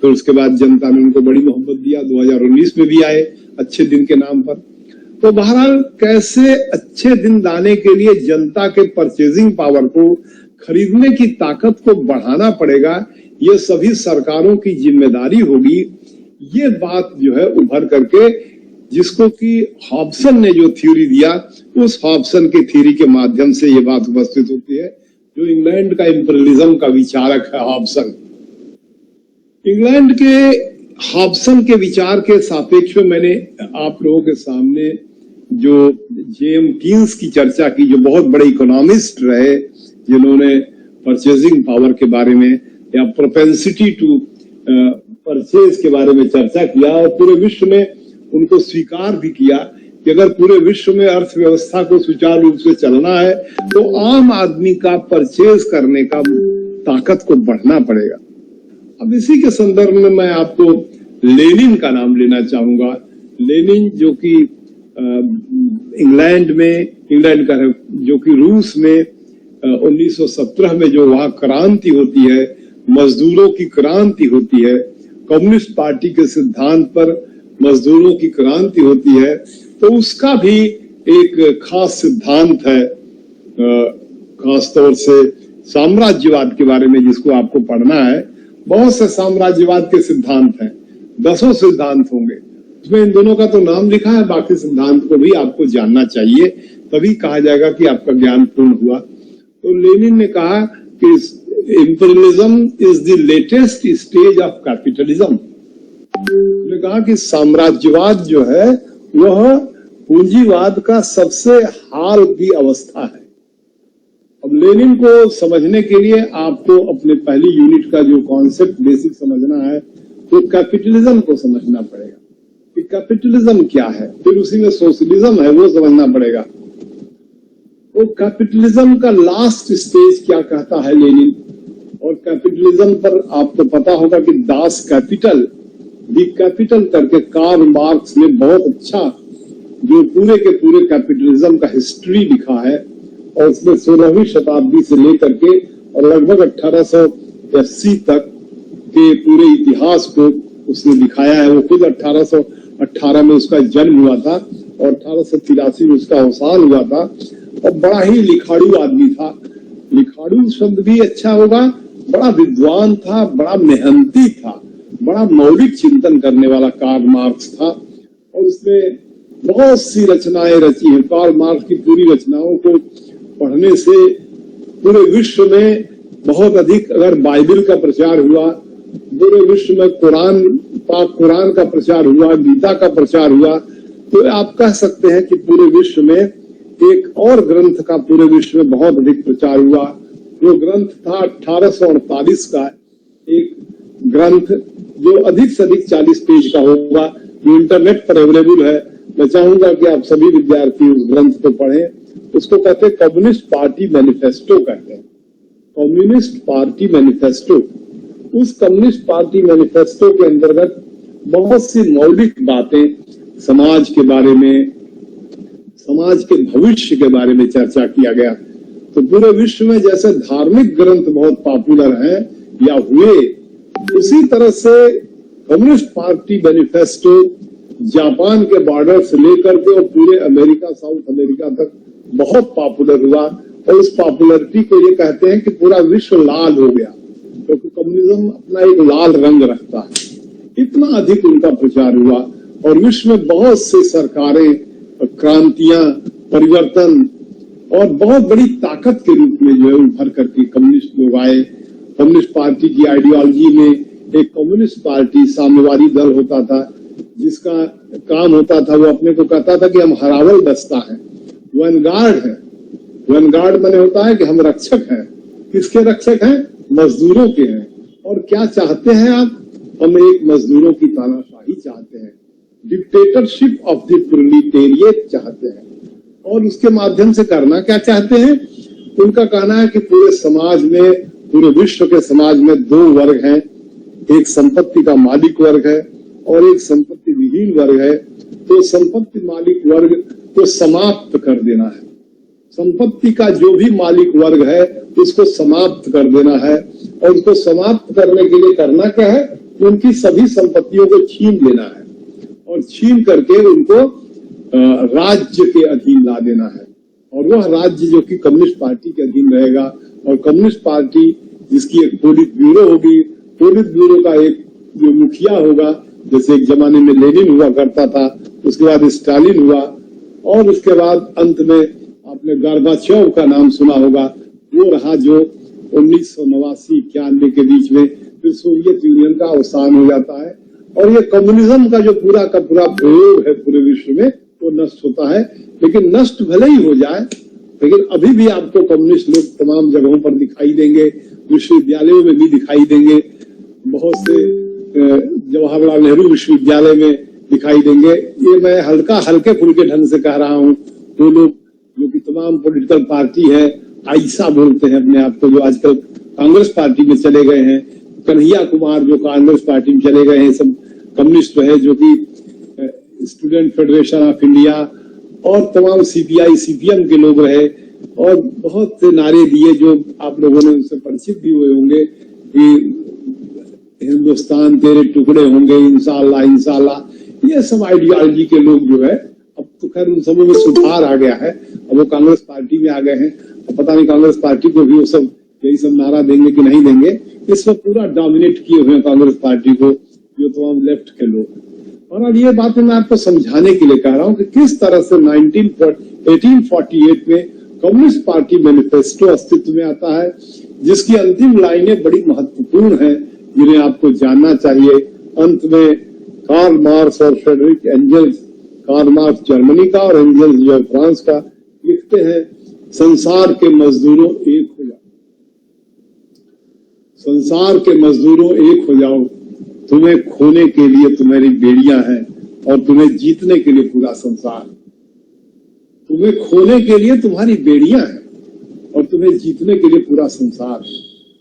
तो उसके बाद जनता ने उनको बड़ी मोहब्बत दिया। 2019 में भी आए अच्छे दिन के नाम पर। तो बहरहाल कैसे अच्छे दिन लाने के लिए जनता के परचेजिंग पावर को, खरीदने की ताकत को बढ़ाना पड़ेगा, ये सभी सरकारों की जिम्मेदारी होगी। ये बात जो है उभर करके, जिसको कि हॉब्सन ने जो थ्योरी दिया, उस हॉब्सन की थ्योरी के माध्यम से ये बात उपस्थित होती है, जो इंग्लैंड का इंपीरियलिज्म का विचारक है हॉब्सन। इंग्लैंड के हॉब्सन के विचार के सापेक्ष में मैंने आप लोगों के सामने जो जेएम कीन्स की चर्चा की, जो बहुत बड़े इकोनॉमिस्ट रहे, जिन्होंने परचेजिंग पावर के बारे में या प्रोपेंसिटी टू परचेज के बारे में चर्चा किया और पूरे विश्व में उनको स्वीकार भी किया कि अगर पूरे विश्व में अर्थव्यवस्था को सुचारू रूप से चलना है तो आम आदमी का परचेज करने का ताकत को बढ़ना पड़ेगा। अब इसी के संदर्भ में मैं आपको लेनिन का नाम लेना चाहूंगा। लेनिन जो कि इंग्लैंड का है, जो कि रूस में 1917 में जो वहां क्रांति होती है, मजदूरों की क्रांति होती है, कम्युनिस्ट पार्टी के सिद्धांत पर मजदूरों की क्रांति होती है, तो उसका भी एक खास सिद्धांत है, खासतौर से साम्राज्यवाद के बारे में जिसको आपको पढ़ना है। बहुत से साम्राज्यवाद के सिद्धांत हैं, 10 सिद्धांत होंगे, उसमें इन दोनों का तो नाम लिखा है, बाकी सिद्धांत को भी आपको जानना चाहिए, तभी कहा जाएगा कि आपका ज्ञान पूर्ण हुआ। तो लेनिन ने कहा कि imperialism is the latest stage of capitalism. उन्होंने कहा कि साम्राज्यवाद जो है वह पूंजीवाद का सबसे हाल की अवस्था है। अब लेनिन को समझने के लिए आपको अपने पहली यूनिट का जो कॉन्सेप्ट बेसिक समझना है, तो कैपिटलिज्म को समझना पड़ेगा कि कैपिटलिज्म क्या है, फिर उसी में सोशलिज्म है वो समझना पड़ेगा। तो कैपिटलिज्म का लास्ट स्टेज क्या कहता है लेनिन, और कैपिटलिज्म पर आपको पता होगा कि दास कैपिटल, दी कैपिटल करके कार्ल मार्क्स ने बहुत अच्छा जो पूरे के पूरे कैपिटलिज्म का हिस्ट्री लिखा है, और उसमें 16वीं शताब्दी से लेकर के और लगभग 1880 तक के पूरे इतिहास को उसने दिखाया है। वो खुद 1818 में उसका जन्म हुआ था और 1883 में उसका अवसान हुआ था, और बड़ा ही लिखाड़ू आदमी था। लिखाड़ू शब्द भी अच्छा होगा, बड़ा विद्वान था, बड़ा मेहनती था, बड़ा मौलिक चिंतन करने वाला कार्ल मार्क्स था, और उसने बहुत सी रचनाएं रची हैं। कार्ल मार्क्स की पूरी रचनाओं को पढ़ने से पूरे विश्व में बहुत अधिक, अगर बाइबल का प्रचार हुआ, पूरे विश्व में कुरान का प्रचार हुआ, गीता का प्रचार हुआ, तो आप कह सकते हैं कि पूरे विश्व में एक और ग्रंथ का पूरे विश्व में बहुत अधिक प्रचार हुआ। वो ग्रंथ था 1848 का एक ग्रंथ, जो अधिक से अधिक 40 पेज का होगा, जो इंटरनेट पर अवेलेबल है। मैं चाहूंगा कि आप सभी विद्यार्थी उस ग्रंथ को पढ़ें। उसको कहते हैं कम्युनिस्ट पार्टी मैनिफेस्टो कहते हैं, कम्युनिस्ट पार्टी मैनिफेस्टो। उस कम्युनिस्ट पार्टी मैनिफेस्टो के अंतर्गत बहुत सी मौलिक बातें समाज के बारे में, समाज के भविष्य के बारे में चर्चा किया गया। तो पूरे विश्व में जैसे धार्मिक ग्रंथ बहुत पॉपुलर हैं या हुए, उसी तरह से कम्युनिस्ट पार्टी मैनिफेस्टो जापान के बॉर्डर से लेकर के और पूरे अमेरिका, साउथ अमेरिका तक बहुत पॉपुलर हुआ, और उस पॉपुलरिटी को ये कहते हैं कि पूरा विश्व लाल हो गया, क्योंकि कम्युनिज्म अपना एक लाल रंग रखता है। इतना अधिक उनका प्रचार हुआ, और विश्व में बहुत से सरकारें, क्रांतियां, परिवर्तन, और बहुत बड़ी ताकत के रूप में जो है उभर करके कम्युनिस्ट लोग आए। कम्युनिस्ट पार्टी की आइडियोलॉजी में एक कम्युनिस्ट पार्टी साम्यवादी दल होता था, जिसका काम होता था, वो अपने को कहता था कि हम हरावल दस्ता है, वनगार्ड है। वनगार्ड माने होता है कि हम रक्षक हैं। किसके रक्षक हैं? मजदूरों के हैं। और क्या चाहते हैं आप? हम एक मजदूरों की तानाशाही चाहते हैं, डिक्टेटरशिप ऑफ द प्रोलेटेरिएट चाहते हैं। और उसके माध्यम से करना क्या चाहते हैं? उनका कहना है कि पूरे समाज में, पूरे विश्व के समाज में दो वर्ग हैं, एक संपत्ति का मालिक वर्ग है और एक संपत्ति विहीन वर्ग है। तो संपत्ति मालिक वर्ग को समाप्त कर देना है, संपत्ति का जो भी मालिक वर्ग है उसको समाप्त कर देना है। और उसको समाप्त करने के लिए करना क्या है? उनकी सभी संपत्तियों को छीन लेना है, और छीन करके उनको राज्य के अधीन ला देना है। और वह राज्य जो कि कम्युनिस्ट पार्टी के अधीन रहेगा, और कम्युनिस्ट पार्टी जिसकी एक पोलिट ब्यूरो होगी, पोलिट ब्यूरो का एक जो मुखिया होगा, जैसे एक जमाने में लेनिन हुआ करता था, उसके बाद स्टालिन हुआ, और उसके बाद अंत में आपने गोर्बाचोव का नाम सुना होगा, वो रहा जो 1989-91 के बीच में फिर सोवियत यूनियन का अवसान हो जाता है। और ये कम्युनिज्म का जो पूरा का पूरा प्रयोग है पूरे विश्व में, वो नष्ट होता है। लेकिन नष्ट भले ही हो जाए, लेकिन अभी भी आपको कम्युनिस्ट लोग तमाम जगहों पर दिखाई देंगे, विश्वविद्यालयों में भी दिखाई देंगे, बहुत से जवाहरलाल नेहरू विश्वविद्यालय में दिखाई देंगे। ये मैं हल्के फुल्के ढंग से कह रहा हूँ। वो लोग जो कि तमाम पॉलिटिकल पार्टी है, आईसा बोलते हैं अपने आप को, जो आजकल कांग्रेस पार्टी में चले गए हैं, कन्हैया कुमार जो कांग्रेस पार्टी में चले गए हैं, सब कम्युनिस्ट है, जो कि स्टूडेंट फेडरेशन ऑफ इंडिया और तमाम सीपीआई सीपीएम के लोग रहे, और बहुत से नारे दिए जो आप लोगों ने उनसे परिचित भी हुए होंगे कि हिंदुस्तान तेरे टुकड़े होंगे, इंशाअल्लाह इंशाअल्लाह। ये सब आइडियोलॉजी के लोग जो है, अब तो खैर उन सबों में सुधार आ गया है, अब वो कांग्रेस पार्टी में आ गए हैं। अब पता नहीं कांग्रेस पार्टी को भी वो सब यही सब नारा देंगे कि नहीं देंगे। इस वक्त पूरा डोमिनेट किए हुए हैं कांग्रेस पार्टी को जो तमाम लेफ्ट के लोग। और अब ये बातें मैं आपको समझाने के लिए कह रहा हूँ कि किस तरह से 1848 में कम्युनिस्ट पार्टी मैनिफेस्टो अस्तित्व में आता है, जिसकी अंतिम लाइनें बड़ी महत्वपूर्ण हैं, जिन्हें आपको जानना चाहिए। अंत में कार्ल मार्क्स और Friedrich Engels Karl Marx Germany का और एंजेल्स जो फ्रांस का, लिखते हैं संसार के मजदूरों एक हो जाओ, संसार के मजदूरों एक हो जाओ, तुम्हें खोने के लिए तुम्हारी बेड़ियां हैं और तुम्हें जीतने के लिए पूरा संसार। तुम्हें खोने के लिए तुम्हारी बेड़ियां हैं और तुम्हें जीतने के लिए पूरा संसार।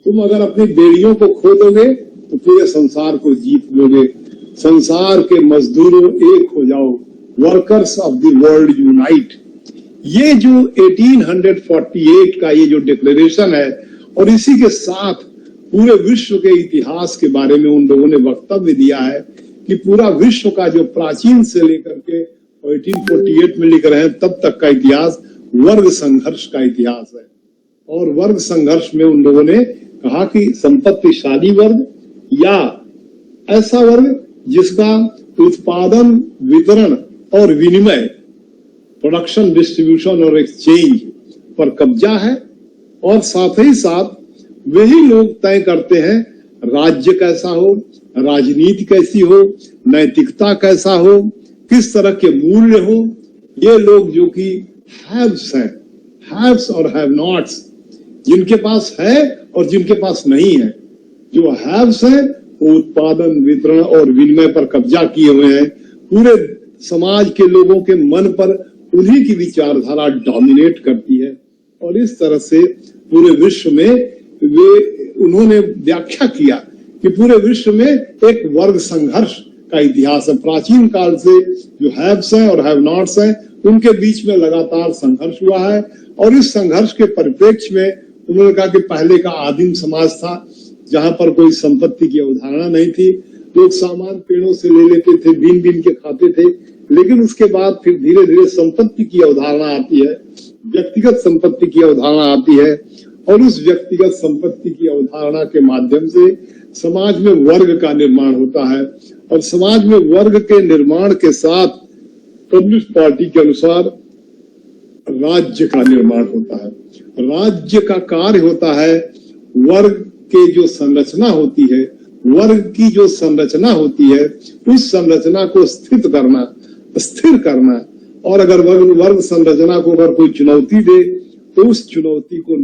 तुम अगर अपनी बेड़ियों को खो दोगे तो पूरे संसार को जीत लोगे। संसार के मजदूरों एक हो जाओ, workers of the world unite. ये जो 1848 का ये जो डिक्लेरेशन है, और इसी के साथ पूरे विश्व के इतिहास के बारे में उन लोगों ने वक्तव्य दिया है कि पूरा विश्व का जो प्राचीन से लेकर के 1848 में लिख रहे हैं तब तक का इतिहास वर्ग संघर्ष का इतिहास है। और वर्ग संघर्ष में उन लोगों ने कहा कि संपत्तिशाली वर्ग या ऐसा वर्ग जिसका उत्पादन, वितरण और विनिमय, प्रोडक्शन, डिस्ट्रीब्यूशन और एक्सचेंज पर कब्जा है, और साथ ही साथ वही लोग तय करते हैं राज्य कैसा हो, राजनीति कैसी हो, नैतिकता कैसा हो, किस तरह के मूल्य हो। ये लोग जो कि हैव्स हैं, हैव्स और हैव नॉट्स, जिनके पास है और जिनके पास नहीं है। जो हैव्स हैं वो उत्पादन, वितरण और विनिमय पर कब्जा किए हुए हैं। पूरे समाज के लोगों के मन पर उन्हीं की विचारधारा डोमिनेट करती है, और इस तरह से पूरे विश्व में उन्होंने व्याख्या किया कि पूरे विश्व में एक वर्ग संघर्ष का इतिहास है। प्राचीन काल से जो हैव्स हैं और हैव नॉट्स हैं उनके बीच में लगातार संघर्ष हुआ है, और इस संघर्ष के परिप्रेक्ष्य में उन्होंने कहा कि पहले का आदिम समाज था जहां पर कोई संपत्ति की अवधारणा नहीं थी। लोग सामान पेड़ों से ले लेते थे, बीन बीन के खाते थे, लेकिन उसके बाद फिर धीरे धीरे संपत्ति की अवधारणा आती है, व्यक्तिगत संपत्ति की अवधारणा आती है, और उस व्यक्तिगत संपत्ति की अवधारणा के माध्यम से समाज में वर्ग का निर्माण होता है, और समाज में वर्ग के निर्माण के साथ कम्युनिस्ट पार्टी के अनुसार राज्य का निर्माण होता है। राज्य का कार्य होता है वर्ग के जो संरचना होती है, वर्ग की जो संरचना होती है, उस संरचना को स्थिर करना, और अगर वर्ग संरचना को अगर कोई चुनौती दे तो उस चुनौती को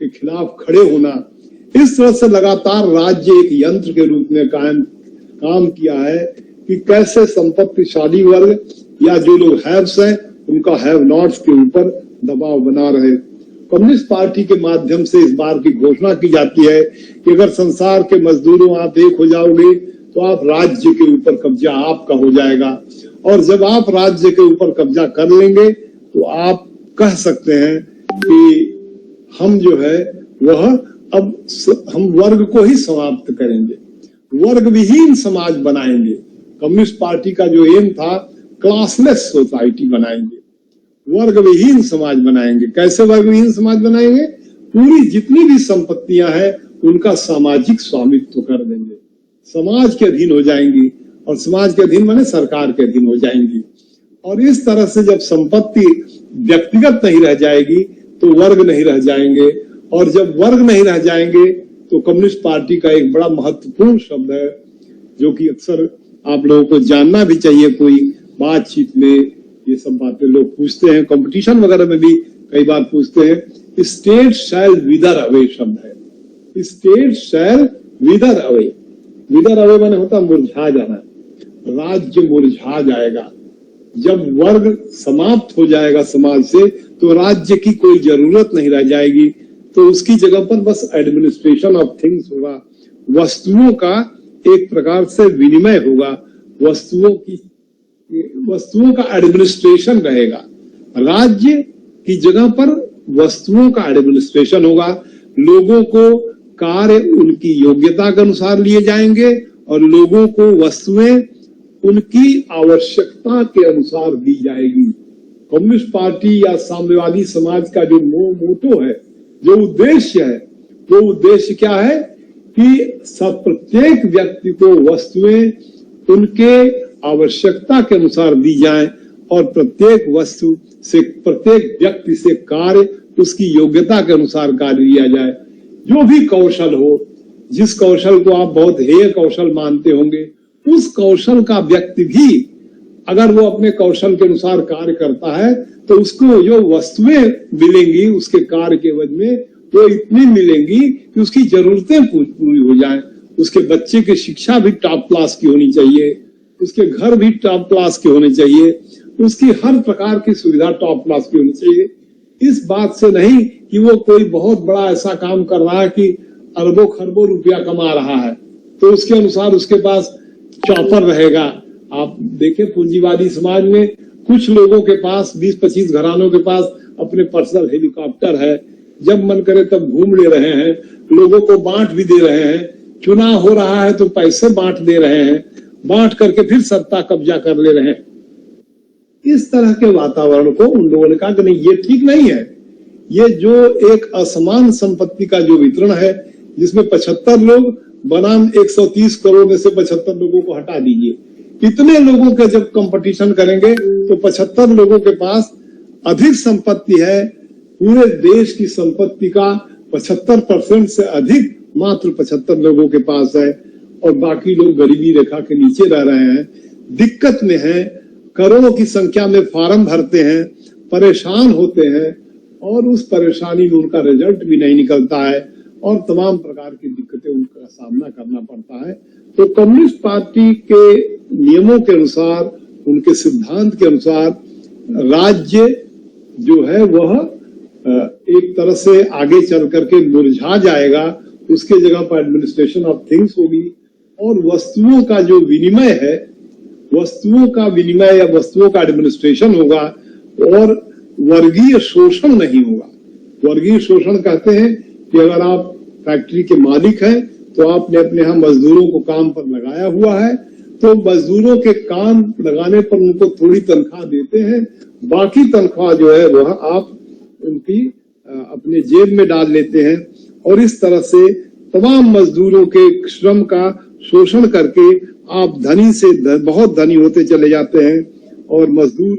के खिलाफ खड़े होना। इस तरह से लगातार राज्य एक यंत्र के रूप में काम किया है कि कैसे संपत्तिशाली वर्ग या जो लोग हैव्स हैं उनका हैव नॉट्स के ऊपर दबाव बना रहे। कम्युनिस्ट पार्टी के माध्यम से इस बार की घोषणा की जाती है कि अगर संसार के मजदूरों आप एक हो जाओगे तो आप राज्य के ऊपर कब्जा आपका हो जाएगा, और जब आप राज्य के ऊपर कब्जा कर लेंगे तो आप कह सकते हैं कि हम जो है वह अब हम वर्ग को ही समाप्त करेंगे, वर्ग विहीन समाज बनाएंगे। कम्युनिस्ट पार्टी का जो एम था क्लासलेस सोसाइटी बनाएंगे, वर्ग विहीन समाज बनाएंगे। कैसे वर्ग विहीन समाज बनाएंगे? पूरी जितनी भी संपत्तियां हैं उनका सामाजिक स्वामित्व कर देंगे, समाज के अधीन हो जाएंगी, और समाज के अधीन माने सरकार के अधीन हो जाएंगी। और इस तरह से जब संपत्ति व्यक्तिगत नहीं रह जाएगी तो वर्ग नहीं रह जाएंगे, और जब वर्ग नहीं रह जाएंगे तो कम्युनिस्ट पार्टी का एक बड़ा महत्वपूर्ण शब्द है जो कि अक्सर आप लोगों को जानना भी चाहिए। कोई बातचीत में ये सब बातें लोग पूछते हैं, कंपटीशन वगैरह में भी कई बार पूछते हैं। स्टेट शैल विदर अवे शब्द है, स्टेट शैल विदर अवे। विदर अवे माने होता मुरझा जाना, राज्य मुरझा जाएगा। जब वर्ग समाप्त हो जाएगा समाज से तो राज्य की कोई जरूरत नहीं रह जाएगी, तो उसकी जगह पर बस एडमिनिस्ट्रेशन ऑफ थिंग्स होगा, वस्तुओं का एक प्रकार से विनिमय होगा, वस्तुओं का एडमिनिस्ट्रेशन रहेगा। राज्य की जगह पर वस्तुओं का एडमिनिस्ट्रेशन होगा। लोगों को कार्य उनकी योग्यता के अनुसार लिए जाएंगे, और लोगों को वस्तुएं उनकी आवश्यकता के अनुसार दी जाएगी। कम्युनिस्ट पार्टी या साम्यवादी समाज का जो मोटो है, जो उद्देश्य है, वो उद्देश्य क्या है कि प्रत्येक व्यक्ति को वस्तुएं उनके आवश्यकता के अनुसार दी जाएं, और प्रत्येक वस्तु से, प्रत्येक व्यक्ति से कार्य उसकी योग्यता के अनुसार कार्य लिया जाए। जो भी कौशल हो, जिस कौशल को आप बहुत हेय कौशल मानते होंगे, उस कौशल का व्यक्ति भी अगर वो अपने कौशल के अनुसार कार्य करता है तो उसको जो वस्तुएं मिलेंगी उसके कार्य के एवज में वो इतनी मिलेंगी कि उसकी जरूरतें पूरी हो जाएं। उसके बच्चे की शिक्षा भी टॉप क्लास की होनी चाहिए, उसके घर भी टॉप क्लास के होने चाहिए, उसकी हर प्रकार की सुविधा टॉप क्लास की होनी चाहिए। इस बात से नहीं कि वो कोई बहुत बड़ा ऐसा काम कर रहा है कि अरबों खरबों रुपया कमा रहा है तो उसके अनुसार उसके पास चॉपर रहेगा। आप देखें पूंजीवादी समाज में कुछ लोगों के पास 20-25 घरानों के पास अपने पर्सनल हेलीकॉप्टर है, जब मन करे तब घूम ले रहे हैं, लोगों को बांट भी दे रहे हैं, चुनाव हो रहा है तो पैसे बांट दे रहे हैं, बांट करके फिर सत्ता कब्जा कर ले रहे हैं। इस तरह के वातावरण को उन लोगों ने कहा कि नहीं ये ठीक नहीं है। ये जो एक असमान संपत्ति का जो वितरण है जिसमें 75 लोग बनाम 130 करोड़ में से 75 लोगों को हटा दीजिए। इतने लोगों के जब कंपटीशन करेंगे तो 75 लोगों के पास अधिक संपत्ति है। पूरे देश की संपत्ति का 75% से अधिक मात्र 75 लोगों के पास है और बाकी लोग गरीबी रेखा के नीचे रह रहे हैं, दिक्कत में हैं, करोड़ों की संख्या में फार्म भरते हैं, परेशान होते हैं और उस परेशानी में उनका रिजल्ट भी नहीं निकलता है और तमाम प्रकार की दिक्कतें उनका सामना करना पड़ता है। तो कम्युनिस्ट पार्टी के नियमों के अनुसार, उनके सिद्धांत के अनुसार राज्य जो है वह एक तरह से आगे चल करके मुरझा जाएगा, उसके जगह पर एडमिनिस्ट्रेशन ऑफ थिंग्स होगी और वस्तुओं का जो विनिमय है, वस्तुओं का विनिमय या वस्तुओं का एडमिनिस्ट्रेशन होगा और वर्गीय शोषण नहीं होगा। वर्गीय शोषण कहते हैं कि अगर आप फैक्ट्री के मालिक हैं तो आपने अपने यहाँ मजदूरों को काम पर लगाया हुआ है तो मजदूरों के काम लगाने पर उनको थोड़ी तनख्वाह देते हैं, बाकी तनख्वाह जो है वह आप उनकी अपने जेब में डाल लेते हैं और इस तरह से तमाम मजदूरों के श्रम का शोषण करके आप धनी से बहुत धनी होते चले जाते हैं और मजदूर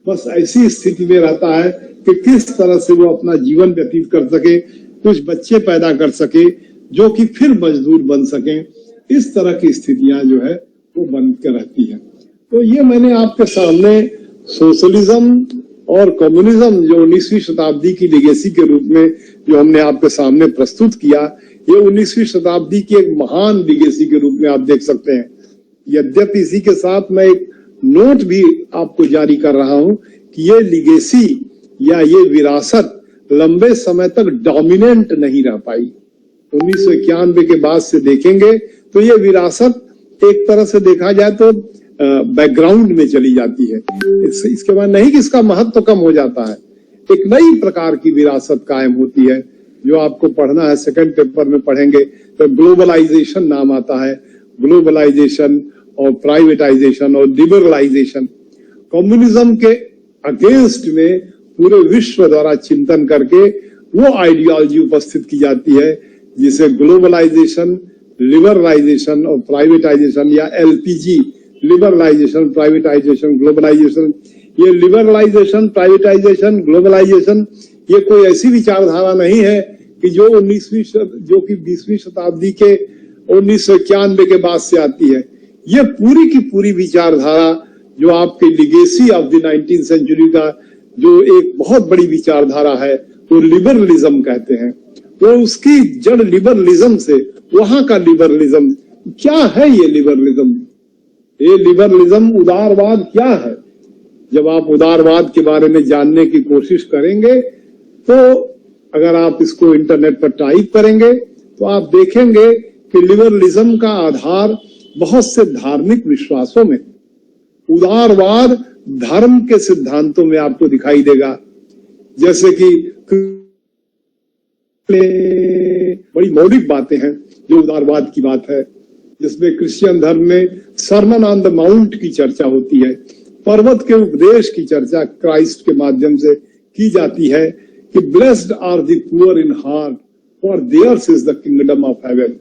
बस ऐसी स्थिति में रहता है कि किस तरह से वो अपना जीवन व्यतीत कर सके, कुछ बच्चे पैदा कर सके जो कि फिर मजदूर बन सके। इस तरह की स्थितियां जो है वो बन के रहती है। तो ये मैंने आपके सामने सोशलिज्म और कम्युनिज्म जो 19वीं शताब्दी की लेगेसी के रूप में जो हमने आपके सामने प्रस्तुत किया, ये 19वीं शताब्दी की एक महान लेगेसी के रूप में आप देख सकते हैं। यद्यपि इसी के साथ मैं एक नोट भी आपको जारी कर रहा हूं कि ये लेगेसी या ये विरासत लंबे समय तक डोमिनेंट नहीं रह पाई। 1991 के बाद से देखेंगे तो ये विरासत एक तरह से देखा जाए तो बैकग्राउंड में चली जाती है। इसके बाद नहीं कि इसका महत्व तो कम हो जाता है, एक नई प्रकार की विरासत कायम होती है जो आपको पढ़ना है, सेकंड पेपर में पढ़ेंगे तो ग्लोबलाइजेशन नाम आता है। ग्लोबलाइजेशन और प्राइवेटाइजेशन और लिबरलाइजेशन, कम्युनिज्म के अगेंस्ट में पूरे विश्व द्वारा चिंतन करके वो आइडियोलॉजी उपस्थित की जाती है जिसे ग्लोबलाइजेशन, लिबरलाइजेशन और प्राइवेटाइजेशन या एलपीजी, लिबरलाइजेशन, प्राइवेटाइजेशन, ग्लोबलाइजेशन। ये लिबरलाइजेशन, प्राइवेटाइजेशन, ग्लोबलाइजेशन ये कोई ऐसी विचारधारा नहीं है कि जो 20वीं शताब्दी के 1991 के बाद से आती है। ये पूरी की पूरी विचारधारा जो आपके legacy of the 19th century का जो एक बहुत बड़ी विचारधारा है वो लिबरलिज्म कहते हैं। तो उसकी जड़ लिबरलिज्म से, वहां का लिबरलिज्म क्या है? ये लिबरलिज्म उदारवाद क्या है? जब आप उदारवाद के बारे में जानने की कोशिश करेंगे तो अगर आप इसको इंटरनेट पर टाइप करेंगे तो आप देखेंगे कि लिबरलिज्म का आधार बहुत से धार्मिक विश्वासों में, उदारवाद धर्म के सिद्धांतों में आपको दिखाई देगा। जैसे कि बड़ी मौलिक बातें हैं जो उदारवाद की बात है, जिसमें क्रिश्चियन धर्म में सरमन ऑन द माउंट की चर्चा होती है, पर्वत के उपदेश की चर्चा क्राइस्ट के माध्यम से की जाती है कि blessed are the poor in heart for theirs is the kingdom of heaven.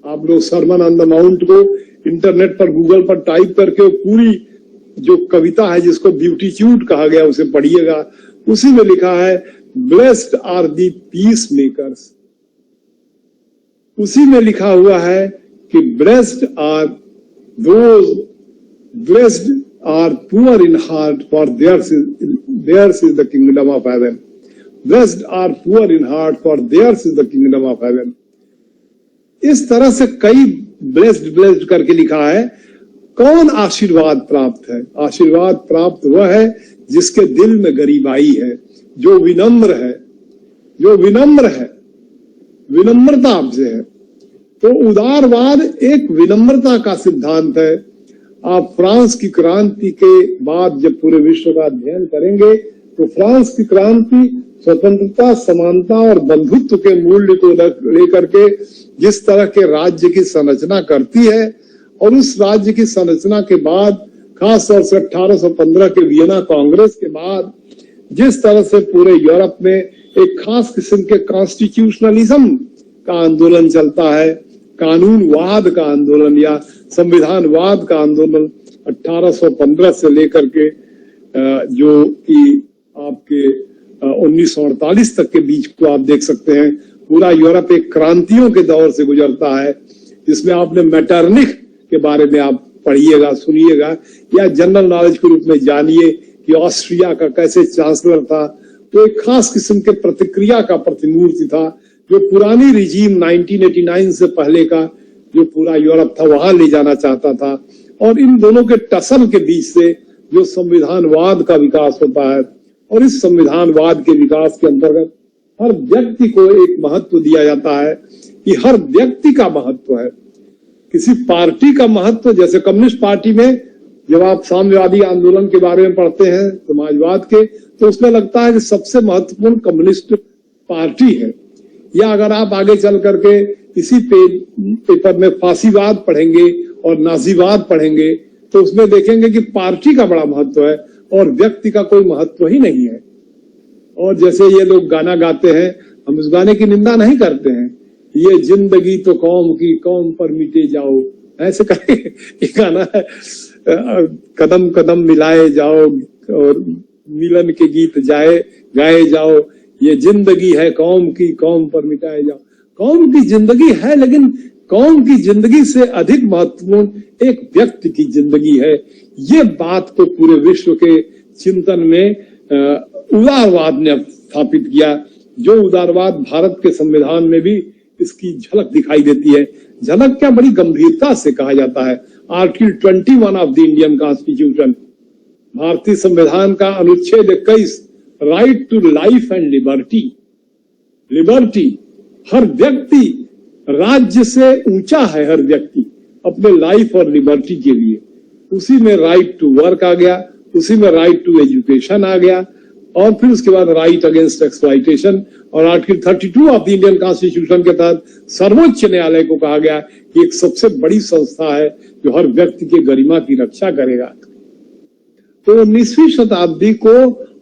आप लोग सरमन ऑन द माउंट को इंटरनेट पर, गूगल पर टाइप करके पूरी जो कविता है जिसको ब्यूटीट्यूड कहा गया उसे पढ़िएगा। उसी में लिखा है blessed are the peacemakers. उसी में लिखा हुआ है कि blessed are poor in heart, for theirs is the kingdom of heaven. Blessed are poor in heart, for theirs is the kingdom of heaven. इस तरह से कई ब्लेस्ड करके लिखा है। कौन आशीर्वाद प्राप्त है? आशीर्वाद प्राप्त वह है जिसके दिल में गरीबाई है, जो विनम्र है, विनम्रता आपसे है। तो उदारवाद एक विनम्रता का सिद्धांत है। आप फ्रांस की क्रांति के बाद जब पूरे विश्व का अध्ययन करेंगे तो फ्रांस की क्रांति स्वतंत्रता, समानता और बंधुत्व के मूल्य को लेकर के जिस तरह के राज्य की संरचना करती है, और उस राज्य की संरचना के बाद खास तौर से 1815 के वियना कांग्रेस के बाद जिस तरह से पूरे यूरोप में एक खास किस्म के कॉन्स्टिट्यूशनलिज्म का आंदोलन चलता है, कानूनवाद का आंदोलन या संविधानवाद का आंदोलन 1815 से लेकर के जो कि आपके 1948 तक के बीच को आप देख सकते हैं। पूरा यूरोप एक क्रांतियों के दौर से गुजरता है, जिसमें आपने मेटरनिख के बारे में आप पढ़िएगा, सुनिएगा या जनरल नॉलेज के रूप में जानिए कि ऑस्ट्रिया का कैसे चांसलर था, तो एक खास किस्म के प्रतिक्रिया का प्रतिमूर्ति था, जो पुरानी रिजीम 1989 से पहले का जो पूरा यूरोप था वहां ले जाना चाहता था। और इन दोनों के टसल के बीच से जो संविधानवाद का विकास होता है, और इस संविधानवाद के विकास के अंतर्गत हर व्यक्ति को एक महत्व दिया जाता है कि हर व्यक्ति का महत्व है। किसी पार्टी का महत्व, जैसे कम्युनिस्ट पार्टी में जब आप साम्यवादी आंदोलन के बारे में पढ़ते हैं समाजवाद के, तो उसमें लगता है कि सबसे महत्वपूर्ण कम्युनिस्ट पार्टी है। या अगर आप आगे चल करके इसी पेपर में फांसीवाद पढ़ेंगे और नाजीवाद पढ़ेंगे तो उसमें देखेंगे कि पार्टी का बड़ा महत्व है और व्यक्ति का कोई महत्व ही नहीं है। और जैसे ये लोग गाना गाते हैं, हम उस गाने की निंदा नहीं करते हैं, ये जिंदगी तो कौम की, कौम पर मिटे जाओ, ऐसे कहे ये गाना है, कदम कदम मिलाए जाओ और मिलन के गीत गाए जाओ, ये जिंदगी है कौम की, कौम पर मिटाए जाओ। कौम की जिंदगी है, लेकिन कौम की जिंदगी से अधिक महत्वपूर्ण एक व्यक्ति की जिंदगी है। ये बात को पूरे विश्व के चिंतन में उदारवाद ने स्थापित किया। जो उदारवाद भारत के संविधान में भी इसकी झलक दिखाई देती है। झलक क्या, बड़ी गंभीरता से कहा जाता है। Article 21 of the Indian constitution, भारतीय संविधान का अनुच्छेद 21, right to life and liberty. Liberty, हर व्यक्ति राज्य से ऊंचा है, हर व्यक्ति अपने लाइफ और लिबर्टी के लिए। उसी में राइट टू वर्क आ गया, उसी में राइट टू एजुकेशन आ गया, और फिर उसके बाद राइट अगेंस्ट एक्सप्लॉइटेशन। और article 32 of the Indian constitution के तहत सर्वोच्च न्यायालय को कहा गया कि एक सबसे बड़ी संस्था है जो हर व्यक्ति की गरिमा की रक्षा करेगा। तो 19वीं शताब्दी को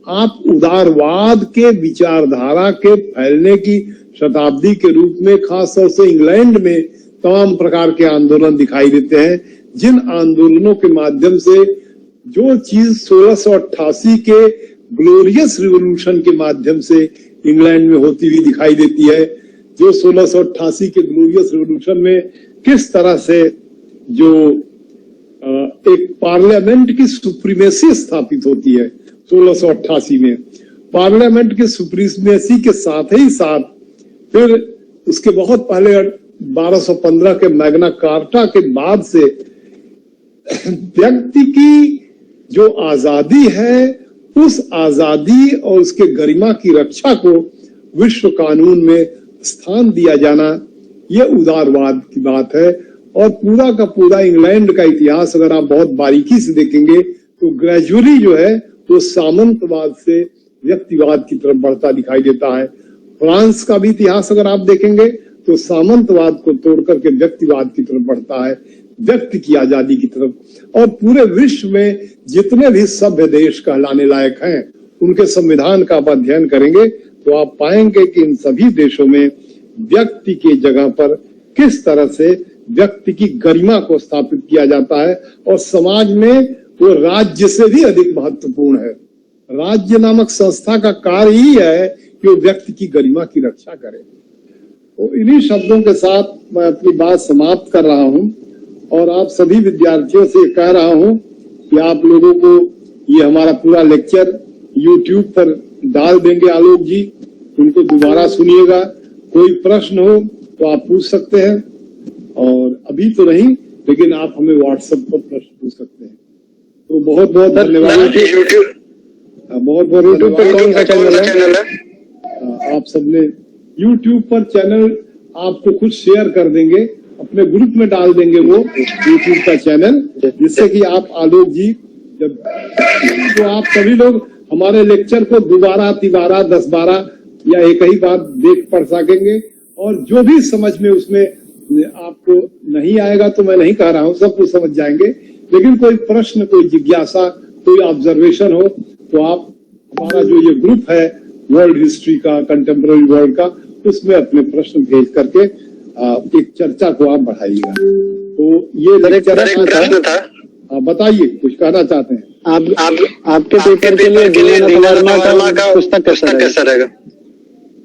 आप उदारवाद के विचारधारा के फैलने की शताब्दी के रूप में खास तौर से इंग्लैंड में तमाम प्रकार के आंदोलन दिखाई देते हैं, जिन आंदोलनों के माध्यम से जो चीज 1688 के ग्लोरियस रिवॉल्यूशन के माध्यम से इंग्लैंड में होती हुई दिखाई देती है। जो 1688 के ग्लोरियस रिवॉल्यूशन में किस तरह से जो एक पार्लियामेंट की सुप्रीमेसी स्थापित होती है 1688 में, पार्लियामेंट की सुप्रीमेसी के साथ ही साथ फिर उसके बहुत पहले 1215 के मैग्ना कार्टा के बाद से व्यक्ति की जो आजादी है, उस आजादी और उसके गरिमा की रक्षा को विश्व कानून में स्थान दिया जाना, यह उदारवाद की बात है। और पूरा का पूरा इंग्लैंड का इतिहास अगर आप बहुत बारीकी से देखेंगे तो ग्रेजुअली जो है वो सामंतवाद से व्यक्तिवाद की तरफ बढ़ता दिखाई देता है। फ्रांस का भी इतिहास अगर आप देखेंगे तो सामंतवाद को तोड़ करके व्यक्तिवाद की तरफ बढ़ता है, व्यक्ति की आजादी की तरफ। और पूरे विश्व में जितने भी सभ्य देश कहलाने लायक हैं, उनके संविधान का आप अध्ययन करेंगे तो आप पाएंगे कि इन सभी देशों में व्यक्ति की जगह पर किस तरह से व्यक्ति की गरिमा को स्थापित किया जाता है, और समाज में वो राज्य से भी अधिक महत्वपूर्ण है। राज्य नामक संस्था का कार्य ही है कि वो व्यक्ति की गरिमा की रक्षा करे। तो इन्हीं शब्दों के साथ मैं अपनी बात समाप्त कर रहा हूं और आप सभी विद्यार्थियों से कह रहा हूं कि आप लोगों को ये हमारा पूरा लेक्चर YouTube पर डाल देंगे आलोक जी, उनको दोबारा सुनिएगा। कोई प्रश्न हो तो आप पूछ सकते हैं, और अभी तो नहीं, लेकिन आप हमें व्हाट्सएप पर प्रश्न पूछ सकते हैं। तो बहुत बहुत धन्यवाद। बहुत बहुत यूट्यूब पे कौन सा चैनल है? आप सबने YouTube पर चैनल आपको खुद शेयर कर देंगे, अपने ग्रुप में डाल देंगे वो YouTube का चैनल, जिससे कि आप आलोक जी जब तो आप सभी लोग हमारे लेक्चर को दोबारा तिबारा 10-12 या एक ही बार देख पढ़ सकेंगे, और जो भी समझ में उसमें आपको नहीं आएगा तो मैं नहीं कह रहा हूं, सब कुछ समझ जाएंगे, लेकिन कोई प्रश्न, कोई जिज्ञासा, कोई ऑब्जर्वेशन हो तो आप हमारा जो ये ग्रुप है वर्ल्ड हिस्ट्री का, कंटेम्पररी वर्ल्ड का, उसमें अपने प्रश्न भेज करके एक चर्चा को आप बढ़ाइएगा। तो ये प्रश्न था, बताइए कुछ कहना चाहते हैं? आपके पेपर के लिए दीनानाथ वर्मा का पुस्तक कैसा रहेगा?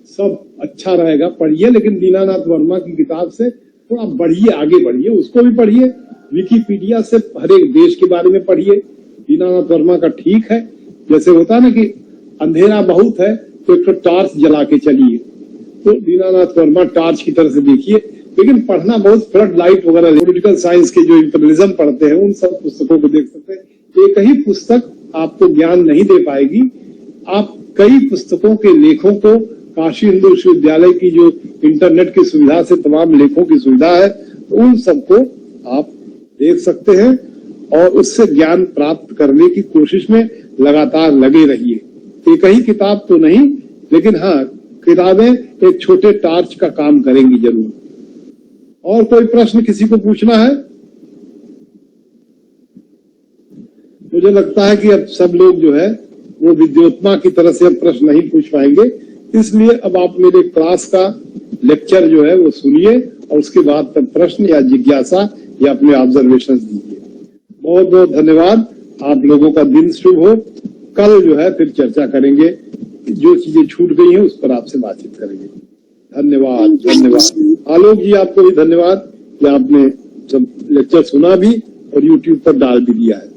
सब अच्छा रहेगा, पढ़िए, लेकिन दीनानाथ वर्मा की किताब से थोड़ा बढ़िए, आगे बढ़िए, उसको भी पढ़िए। विकिपीडिया से हर एक देश के बारे में पढ़िए। दीनानाथ वर्मा का ठीक है, जैसे होता है ना कि अंधेरा बहुत है तो एक टॉर्च जला के चलिए, तो दीनानाथ वर्मा टॉर्च की तरह से देखिए। लेकिन पढ़ना बहुत फ्लड लाइट वगैरह, पॉलिटिकल साइंस के जो इंपीरियलिज्म पढ़ते हैं उन सब पुस्तकों को देख सकते हैं। एक ही पुस्तक आपको ज्ञान नहीं दे पाएगी, आप कई पुस्तकों के लेखों को, काशी हिंदू विश्वविद्यालय की जो इंटरनेट की सुविधा से तमाम लेखों की सुविधा है, उन सबको आप देख सकते हैं और उससे ज्ञान प्राप्त करने की कोशिश में लगातार लगे रहिए। एक ही किताब तो नहीं, लेकिन हाँ, किताबें एक छोटे टार्च का काम करेंगी जरूर। और कोई प्रश्न किसी को पूछना है? मुझे लगता है कि अब सब लोग जो है वो विद्योत्मा की तरह से अब प्रश्न नहीं पूछ पाएंगे, इसलिए अब आप मेरे क्लास का लेक्चर जो है वो सुनिए और उसके बाद तब प्रश्न या जिज्ञासा या अपने ऑब्जर्वेशन दीजिए। बहुत बहुत धन्यवाद, आप लोगों का दिन शुभ हो। कल जो है फिर चर्चा करेंगे, जो चीजें छूट गई हैं उस पर आपसे बातचीत करेंगे। धन्यवाद, धन्यवाद। आलोक जी, आपको भी धन्यवाद कि आपने सब लेक्चर सुना भी और YouTube पर डाल भी दिया है।